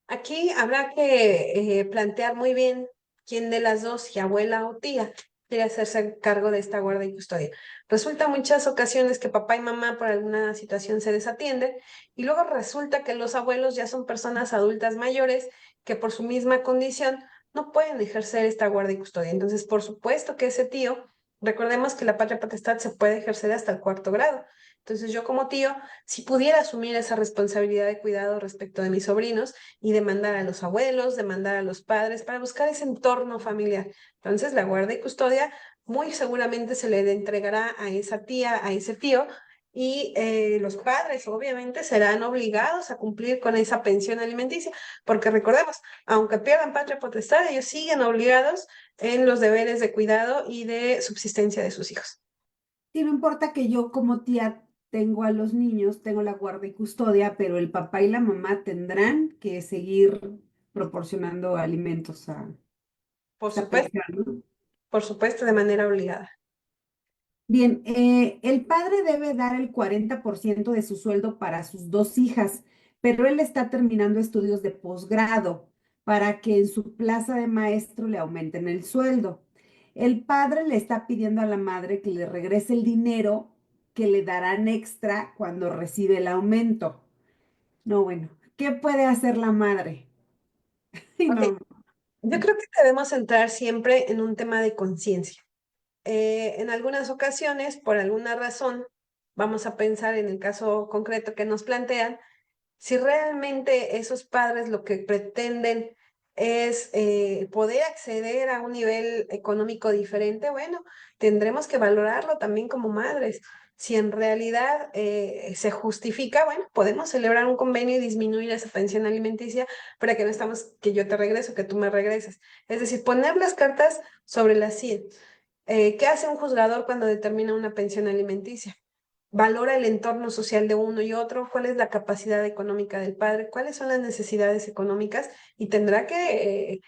Aquí habrá que plantear muy bien quién de las dos, si abuela o tía, quiere hacerse cargo de esta guarda y custodia. Resulta muchas ocasiones que papá y mamá por alguna situación se desatienden, y luego resulta que los abuelos ya son personas adultas mayores que por su misma condición no pueden ejercer esta guarda y custodia. Entonces, por supuesto que ese tío, recordemos que la patria potestad se puede ejercer hasta el cuarto grado. Entonces, yo como tío, si pudiera asumir esa responsabilidad de cuidado respecto de mis sobrinos, y demandar a los abuelos, demandar a los padres para buscar ese entorno familiar. Entonces, la guarda y custodia muy seguramente se le entregará a esa tía, a ese tío, y los padres obviamente serán obligados a cumplir con esa pensión alimenticia, porque recordemos, aunque pierdan patria potestad, ellos siguen obligados en los deberes de cuidado y de subsistencia de sus hijos. Sí, no importa que yo como tía tengo a los niños, tengo la guarda y custodia, pero el papá y la mamá tendrán que seguir proporcionando alimentos a Por esta supuesto, pensión, ¿no? por supuesto, de manera obligada. Bien, el padre debe dar el 40% de su sueldo para sus dos hijas, pero él está terminando estudios de posgrado para que en su plaza de maestro le aumenten el sueldo. El padre le está pidiendo a la madre que le regrese el dinero que le darán extra cuando recibe el aumento. No, bueno, ¿qué puede hacer la madre? Ay, Ok, no. yo creo que debemos centrar siempre en un tema de conciencia. En algunas ocasiones, por alguna razón, vamos a pensar en el caso concreto que nos plantean, si realmente esos padres lo que pretenden es poder acceder a un nivel económico diferente, bueno, tendremos que valorarlo también como madres. Si en realidad se justifica, bueno, podemos celebrar un convenio y disminuir esa pensión alimenticia para que no estamos, que yo te regreso, que tú me regreses. Es decir, poner las cartas sobre la 100. ¿Qué hace un juzgador cuando determina una pensión alimenticia? Valora el entorno social de uno y otro, cuál es la capacidad económica del padre, cuáles son las necesidades económicas y tendrá que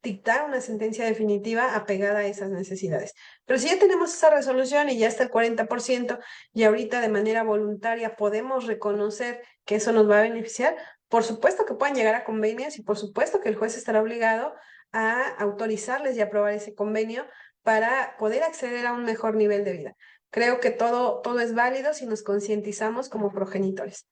dictar una sentencia definitiva apegada a esas necesidades. Pero si ya tenemos esa resolución y ya está el 40% y ahorita de manera voluntaria podemos reconocer que eso nos va a beneficiar, por supuesto que puedan llegar a convenios y por supuesto que el juez estará obligado a autorizarles y aprobar ese convenio para poder acceder a un mejor nivel de vida. Creo que todo es válido si nos concientizamos como progenitores.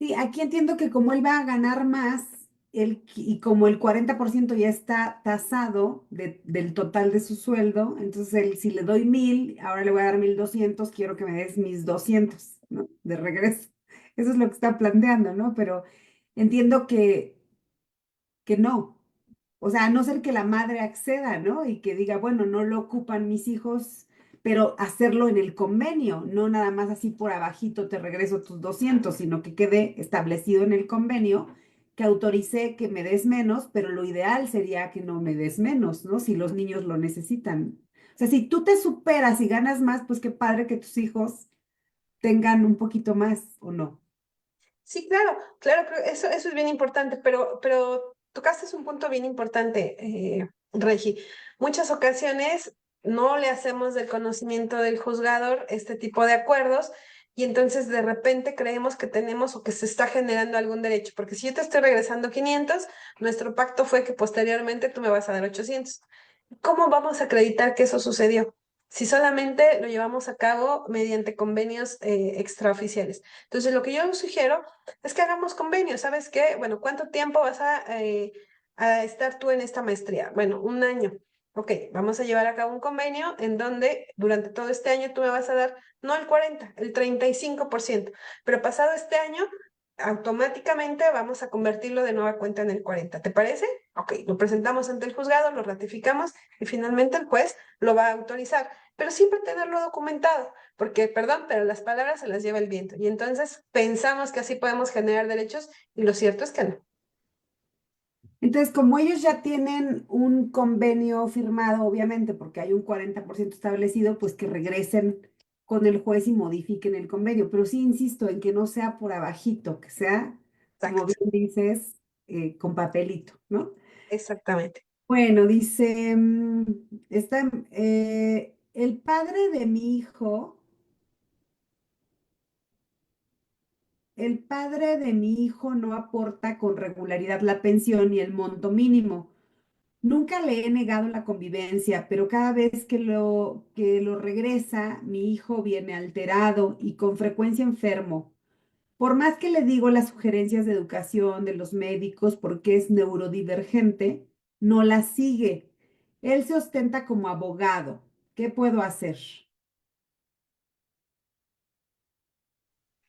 Sí, aquí entiendo que como él va a ganar más, y como el 40% ya está tasado del total de su sueldo, entonces si le doy 1,000, ahora le voy a dar 1,200, quiero que me des mis 200, ¿no? De regreso. Eso es lo que está planteando, ¿no? Pero entiendo que no. O sea, a no ser que la madre acceda, ¿no? Y que diga, bueno, no lo ocupan mis hijos, pero hacerlo en el convenio, no nada más así por abajito te regreso tus 200, sino que quede establecido en el convenio que autorice que me des menos, pero lo ideal sería que no me des menos, ¿no? Si los niños lo necesitan. O sea, si tú te superas y ganas más, pues qué padre que tus hijos tengan un poquito más o no. Sí, claro, claro, eso es bien importante, pero tocaste un punto bien importante, Regi. Muchas ocasiones no le hacemos del conocimiento del juzgador este tipo de acuerdos y entonces de repente creemos que tenemos o que se está generando algún derecho, porque si yo te estoy regresando 500, nuestro pacto fue que posteriormente tú me vas a dar 800. ¿Cómo vamos a acreditar que eso sucedió? Si solamente lo llevamos a cabo mediante convenios extraoficiales. Entonces, lo que yo sugiero es que hagamos convenios. ¿Sabes qué? Bueno, ¿cuánto tiempo vas a estar tú en esta maestría? Bueno, un año. Ok, vamos a llevar a cabo un convenio en donde durante todo este año tú me vas a dar, no el 40, el 35%, pero pasado este año, automáticamente vamos a convertirlo de nueva cuenta en el 40. ¿Te parece? Ok, lo presentamos ante el juzgado, lo ratificamos y finalmente el juez lo va a autorizar. Pero siempre tenerlo documentado, porque, perdón, pero las palabras se las lleva el viento. Y entonces pensamos que así podemos generar derechos y lo cierto es que no. Entonces, como ellos ya tienen un convenio firmado, obviamente, porque hay un 40% establecido, pues que regresen con el juez y modifiquen el convenio. Pero sí insisto en que no sea por abajito, que sea, como Exacto, bien dices, con papelito, ¿no? exactamente. Bueno, dice, el padre de mi hijo, el padre de mi hijo no aporta con regularidad la pensión y el monto mínimo. Nunca le he negado la convivencia, pero cada vez que lo regresa, mi hijo viene alterado y con frecuencia enfermo. Por más que le digo las sugerencias de educación de los médicos porque es neurodivergente, no las sigue. Él se ostenta como abogado. ¿Qué puedo hacer?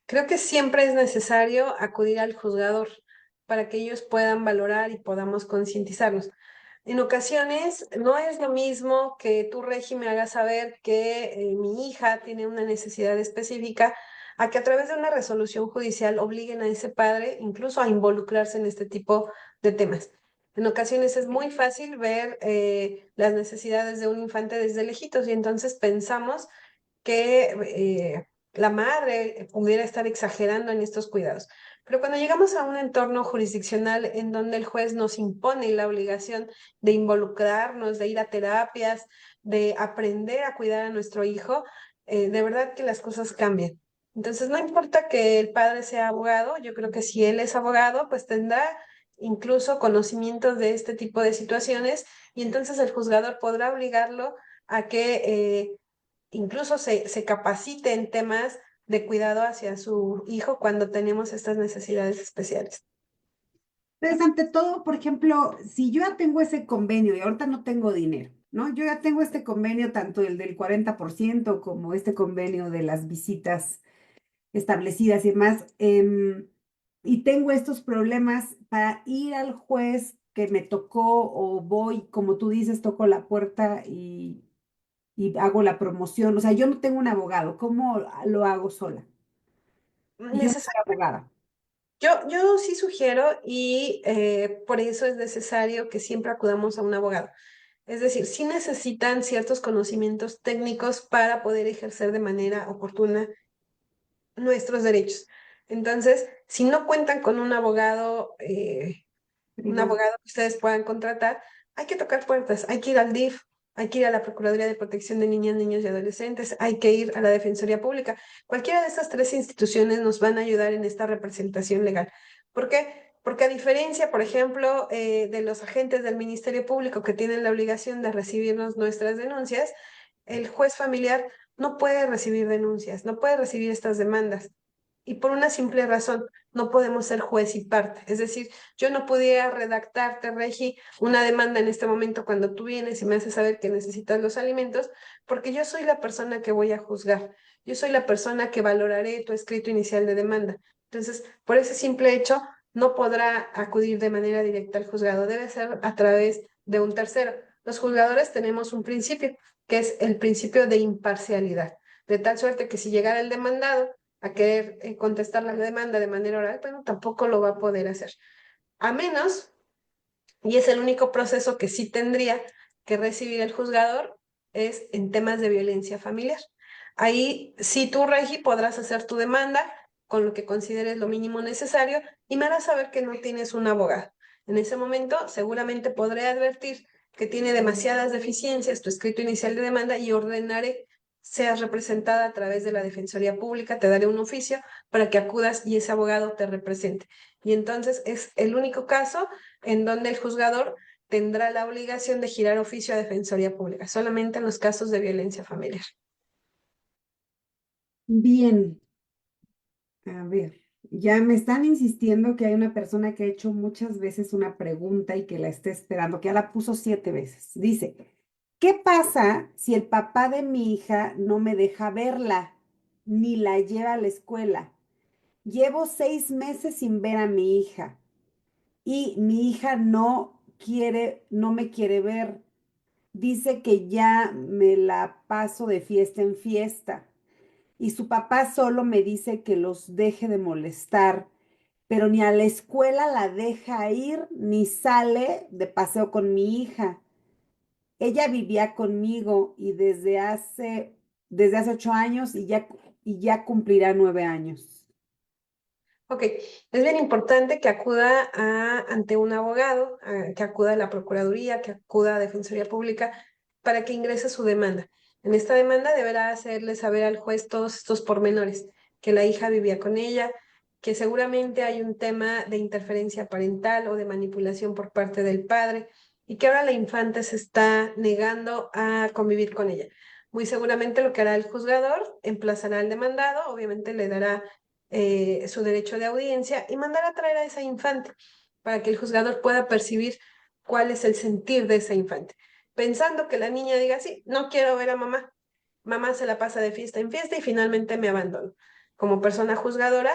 Creo que siempre es necesario acudir al juzgador para que ellos puedan valorar y podamos concientizarnos. En ocasiones no es lo mismo que tu régimen haga saber que mi hija tiene una necesidad específica a que a través de una resolución judicial obliguen a ese padre incluso a involucrarse en este tipo de temas. En ocasiones es muy fácil ver las necesidades de un infante desde lejitos y entonces pensamos que la madre pudiera estar exagerando en estos cuidados. Pero cuando llegamos a un entorno jurisdiccional en donde el juez nos impone la obligación de involucrarnos, de ir a terapias, de aprender a cuidar a nuestro hijo, de verdad que las cosas cambian. Entonces, no importa que el padre sea abogado, yo creo que si él es abogado, pues tendrá incluso conocimientos de este tipo de situaciones y entonces el juzgador podrá obligarlo a que incluso se capacite en temas de cuidado hacia su hijo cuando tenemos estas necesidades especiales. Entonces, ante todo, por ejemplo, si yo ya tengo ese convenio y ahorita no tengo dinero, ¿no? Yo ya tengo este convenio, tanto el del 40% como este convenio de las visitas establecidas y demás, y tengo estos problemas para ir al juez que me tocó o voy, como tú dices, toco la puerta y hago la promoción. O sea, yo no tengo un abogado, ¿cómo lo hago sola? Y yo no soy Necesariamente, abogada. yo sí sugiero y por eso es necesario que siempre acudamos a un abogado. Es decir, sí necesitan ciertos conocimientos técnicos para poder ejercer de manera oportuna nuestros derechos. Entonces, si no cuentan con un Privado. abogado que ustedes puedan contratar, hay que tocar puertas, hay que ir al DIF, hay que ir a la Procuraduría de Protección de Niñas, Niños y Adolescentes, hay que ir a la Defensoría Pública. Cualquiera de estas tres instituciones nos van a ayudar en esta representación legal. ¿Por qué? Porque a diferencia, por ejemplo, de los agentes del Ministerio Público que tienen la obligación de recibirnos nuestras denuncias, el juez familiar no puede recibir denuncias, no puede recibir estas demandas. Y por una simple razón, no podemos ser juez y parte. Es decir, yo no pudiera redactarte, Regi, una demanda en este momento cuando tú vienes y me haces saber que necesitas los alimentos, porque yo soy la persona que voy a juzgar. Yo soy la persona que valoraré tu escrito inicial de demanda. Entonces, por ese simple hecho, no podrá acudir de manera directa al juzgado. Debe ser a través de un tercero. Los juzgadores tenemos un principio, que es el principio de imparcialidad. De tal suerte que si llegara el demandado a querer contestar la demanda de manera oral, bueno, tampoco lo va a poder hacer. A menos, y es el único proceso que sí tendría que recibir el juzgador, es en temas de violencia familiar. Ahí sí tú, Regi, podrás hacer tu demanda con lo que consideres lo mínimo necesario y me harás saber que no tienes un abogado. En ese momento seguramente podré advertir que tiene demasiadas deficiencias tu escrito inicial de demanda y ordenaré seas representada a través de la Defensoría Pública, te daré un oficio para que acudas y ese abogado te represente. Y entonces es el único caso en donde el juzgador tendrá la obligación de girar oficio a Defensoría Pública, solamente en los casos de violencia familiar. Bien, a ver, ya me están insistiendo que hay una persona que ha hecho muchas veces una pregunta y que la está esperando, que ya la puso 7 veces. Dice, ¿qué pasa si el papá de mi hija no me deja verla ni la lleva a la escuela? Llevo 6 meses sin ver a mi hija y mi hija no me quiere ver. Dice que ya me la paso de fiesta en fiesta y su papá solo me dice que los deje de molestar, pero ni a la escuela la deja ir ni sale de paseo con mi hija. Ella vivía conmigo y desde hace 8 años y ya cumplirá 9 años. Ok, es bien importante que acuda ante un abogado, que acuda a la Procuraduría, que acuda a Defensoría Pública para que ingrese su demanda. En esta demanda deberá hacerle saber al juez todos estos pormenores, que la hija vivía con ella, que seguramente hay un tema de interferencia parental o de manipulación por parte del padre y que ahora la infante se está negando a convivir con ella. Muy seguramente lo que hará el juzgador, emplazará al demandado, obviamente le dará su derecho de audiencia y mandar a traer a esa infante para que el juzgador pueda percibir cuál es el sentir de esa infante. Pensando que la niña diga, sí, no quiero ver a mamá, mamá se la pasa de fiesta en fiesta y finalmente me abandono. Como persona juzgadora,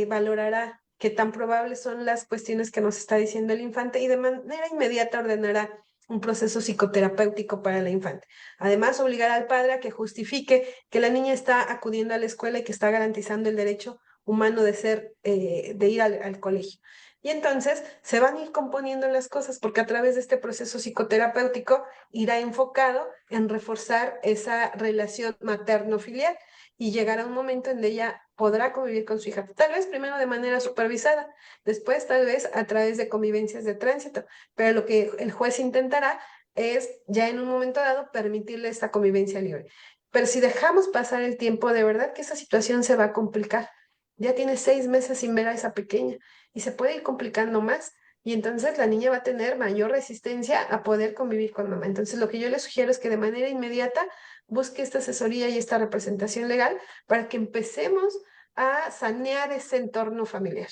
valorará qué tan probables son las cuestiones que nos está diciendo el infante y de manera inmediata ordenará un proceso psicoterapéutico para la infante. Además, obligará al padre a que justifique que la niña está acudiendo a la escuela y que está garantizando el derecho humano de ir al colegio. Y entonces se van a ir componiendo las cosas porque a través de este proceso psicoterapéutico irá enfocado en reforzar esa relación materno-filial y llegará un momento en podrá convivir con su hija. Tal vez primero de manera supervisada, después tal vez a través de convivencias de tránsito, pero lo que el juez intentará es ya en un momento dado permitirle esta convivencia libre. Pero si dejamos pasar el tiempo, de verdad que esa situación se va a complicar. Ya tiene 6 meses sin ver a esa pequeña y se puede ir complicando más. Y entonces la niña va a tener mayor resistencia a poder convivir con mamá. Entonces lo que yo le sugiero es que de manera inmediata busque esta asesoría y esta representación legal para que empecemos a sanear ese entorno familiar.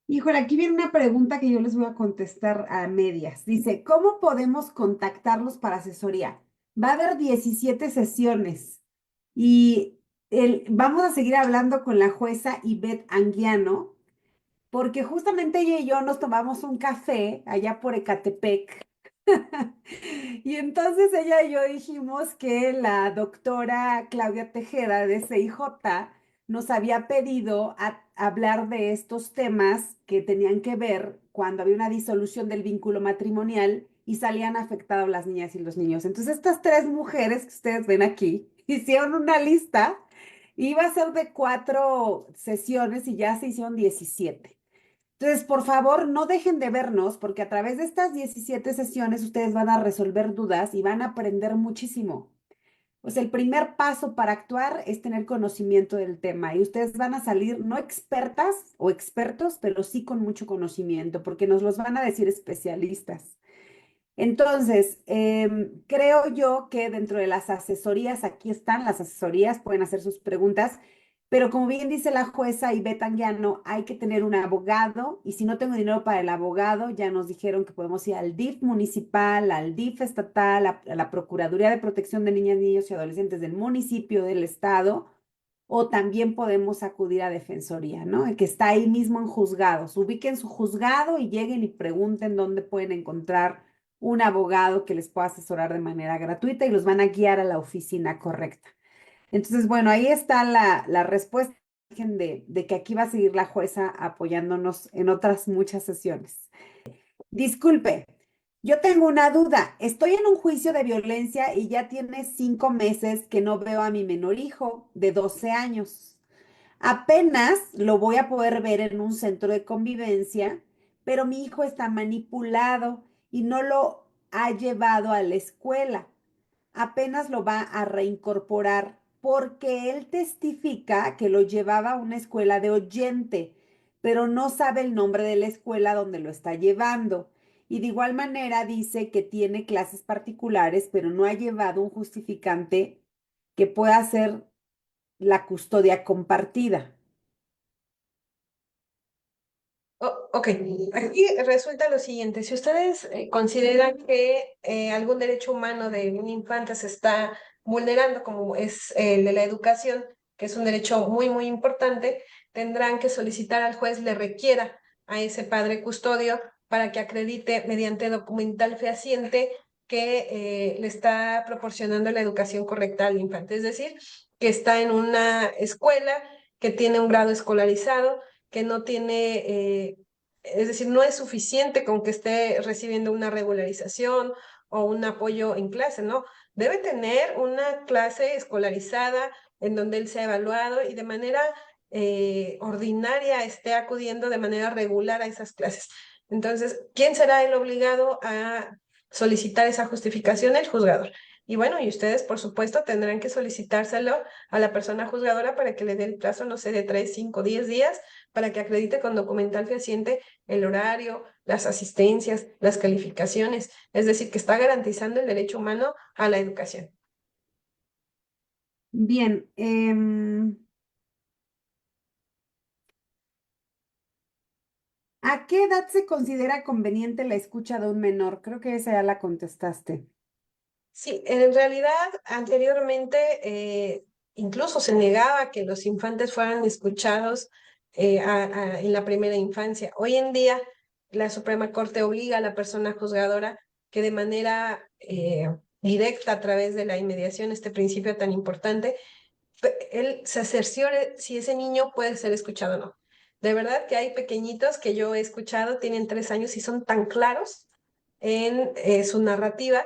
Híjole, aquí viene una pregunta que yo les voy a contestar a medias. Dice, ¿cómo podemos contactarlos para asesoría? Va a haber 17 sesiones y vamos a seguir hablando con la jueza Ivette Anguiano, porque justamente ella y yo nos tomamos un café allá por Ecatepec. Y entonces ella y yo dijimos que la doctora Claudia Tejeda de CIJ nos había pedido hablar de estos temas que tenían que ver cuando había una disolución del vínculo matrimonial y salían afectados las niñas y los niños. Entonces estas tres mujeres que ustedes ven aquí hicieron una lista, iba a ser de 4 sesiones y ya se hicieron 17. Entonces, por favor, no dejen de vernos porque a través de estas 17 sesiones ustedes van a resolver dudas y van a aprender muchísimo. Pues el primer paso para actuar es tener conocimiento del tema y ustedes van a salir no expertas o expertos, pero sí con mucho conocimiento porque nos los van a decir especialistas. Entonces, creo yo que dentro de las asesorías, aquí están las asesorías, pueden hacer sus preguntas, pero como bien dice la jueza Ivette Anguiano, hay que tener un abogado y si no tengo dinero para el abogado, ya nos dijeron que podemos ir al DIF municipal, al DIF estatal, a la Procuraduría de Protección de Niñas, Niños y Adolescentes del municipio, del estado, o también podemos acudir a Defensoría, ¿no? Que está ahí mismo en juzgados. Ubiquen su juzgado y lleguen y pregunten dónde pueden encontrar un abogado que les pueda asesorar de manera gratuita y los van a guiar a la oficina correcta. Entonces, bueno, ahí está la respuesta de que aquí va a seguir la jueza apoyándonos en otras muchas sesiones. Disculpe, yo tengo una duda. Estoy en un juicio de violencia y ya tiene 5 meses que no veo a mi menor hijo de 12 años. Apenas lo voy a poder ver en un centro de convivencia, pero mi hijo está manipulado y no lo ha llevado a la escuela. Apenas lo va a reincorporar porque él testifica que lo llevaba a una escuela de oyente, pero no sabe el nombre de la escuela donde lo está llevando. Y de igual manera dice que tiene clases particulares, pero no ha llevado un justificante que pueda hacer la custodia compartida. Ok, aquí resulta lo siguiente, si ustedes consideran que algún derecho humano de un infante se está vulnerando, como es el de la educación, que es un derecho muy, muy importante, tendrán que solicitar al juez le requiera a ese padre custodio para que acredite mediante documental fehaciente que le está proporcionando la educación correcta al infante, es decir, que está en una escuela, que tiene un grado escolarizado, que no tiene, es decir, no es suficiente con que esté recibiendo una regularización o un apoyo en clase, ¿no? Debe tener una clase escolarizada en donde él sea evaluado y de manera ordinaria esté acudiendo de manera regular a esas clases. Entonces, ¿quién será el obligado a solicitar esa justificación? El juzgador. Y bueno, y ustedes, por supuesto, tendrán que solicitárselo a la persona juzgadora para que le dé el plazo, no sé, de 3, 5, 10 días para que acredite con documental fehaciente el horario, las asistencias, las calificaciones, es decir, que está garantizando el derecho humano a la educación. Bien, ¿a qué edad se considera conveniente la escucha de un menor? Creo que esa ya la contestaste. Sí, en realidad anteriormente incluso se negaba que los infantes fueran escuchados en la primera infancia. Hoy en día la Suprema Corte obliga a la persona juzgadora que de manera directa a través de la inmediación, este principio tan importante, él se cerciore si ese niño puede ser escuchado o no. De verdad que hay pequeñitos que yo he escuchado, tienen 3 años y son tan claros en su narrativa,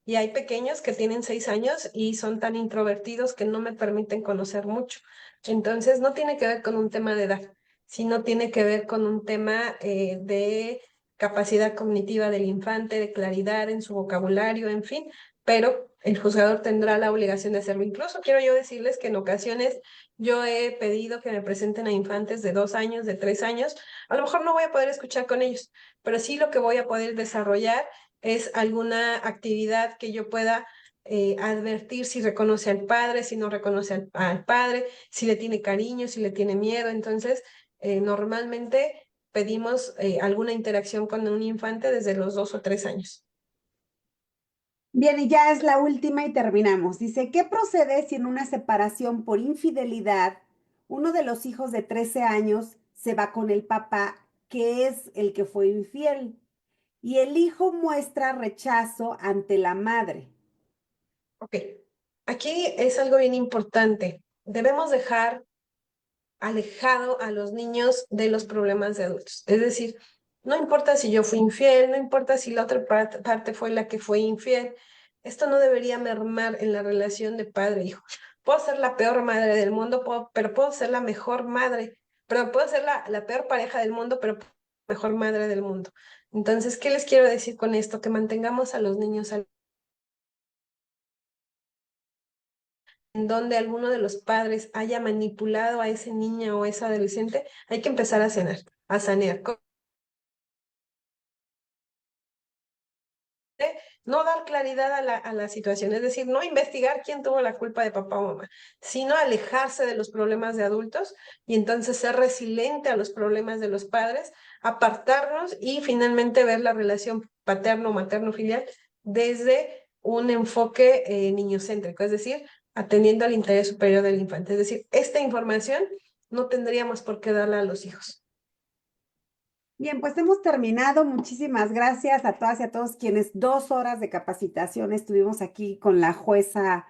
y hay pequeños que tienen 6 años y son tan introvertidos que no me permiten conocer mucho. Entonces, no tiene que ver con un tema de edad, sino tiene que ver con un tema de capacidad cognitiva del infante, de claridad en su vocabulario, en fin, pero el juzgador tendrá la obligación de hacerlo. Incluso quiero yo decirles que en ocasiones yo he pedido que me presenten a infantes de 2 años, de 3 años. A lo mejor no voy a poder escuchar con ellos, pero sí lo que voy a poder desarrollar es alguna actividad que yo pueda advertir si reconoce al padre, si no reconoce al padre, si le tiene cariño, si le tiene miedo. Entonces, normalmente pedimos alguna interacción con un infante desde los 2 o 3 años. Bien, y ya es la última y terminamos. Dice, ¿qué procede si en una separación por infidelidad uno de los hijos de 13 años se va con el papá, que es el que fue infiel, y el hijo muestra rechazo ante la madre? Ok, aquí es algo bien importante. Debemos dejar alejado a los niños de los problemas de adultos. Es decir, no importa si yo fui infiel, no importa si la otra parte fue la que fue infiel, esto no debería mermar en la relación de padre-hijo. Puedo ser la peor madre del mundo, pero puedo ser la mejor madre, pero puedo ser la peor pareja del mundo, pero mejor madre del mundo. Entonces, ¿qué les quiero decir con esto? Que mantengamos a los niños en donde alguno de los padres haya manipulado a ese niño o ese adolescente, hay que empezar a sanar, a sanear. No dar claridad a la situación, es decir, no investigar quién tuvo la culpa de papá o mamá, sino alejarse de los problemas de adultos y entonces ser resiliente a los problemas de los padres, apartarnos y finalmente ver la relación paterno-materno-filial desde un enfoque niñocéntrico, es decir, atendiendo al interés superior del infante. Es decir, esta información no tendríamos por qué darla a los hijos. Bien, pues hemos terminado. Muchísimas gracias a todas y a todos quienes 2 horas de capacitación estuvimos aquí con la jueza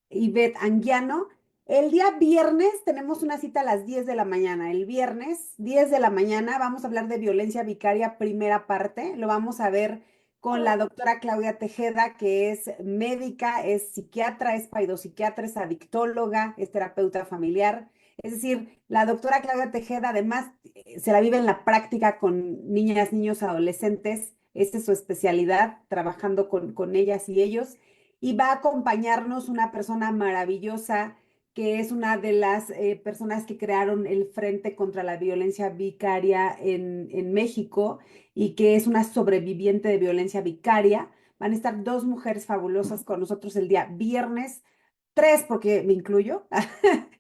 Ivette Anguiano. El día viernes tenemos una cita a las 10 de la mañana. El viernes, 10 de la mañana, vamos a hablar de violencia vicaria, primera parte. Lo vamos a ver con la doctora Claudia Tejeda, que es médica, es psiquiatra, es paidopsiquiatra, es adictóloga, es terapeuta familiar. Es decir, la doctora Claudia Tejeda además se la vive en la práctica con niñas, niños, adolescentes. Esta es su especialidad, trabajando con ellas y ellos. Y va a acompañarnos una persona maravillosa que es una de las personas que crearon el Frente contra la Violencia Vicaria en México y que es una sobreviviente de violencia vicaria. Van a estar 2 mujeres fabulosas con nosotros el día viernes, 3 porque me incluyo.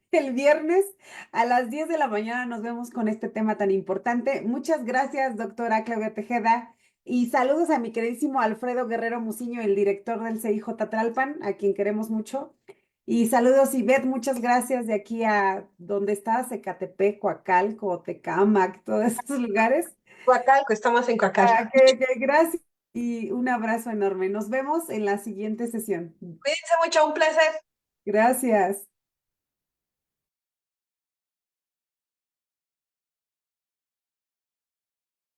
El viernes a las 10 de la mañana nos vemos con este tema tan importante. Muchas gracias, doctora Claudia Tejeda. Y saludos a mi queridísimo Alfredo Guerrero Muciño, el director del CIJ Tlalpan, a quien queremos mucho. Y saludos, Ivette, muchas gracias de aquí a donde estás, Ecatepec, Coacalco, Tecámac, todos estos lugares. Coacalco, estamos en Coacalco. Gracias y un abrazo enorme. Nos vemos en la siguiente sesión. Cuídense mucho, un placer. Gracias.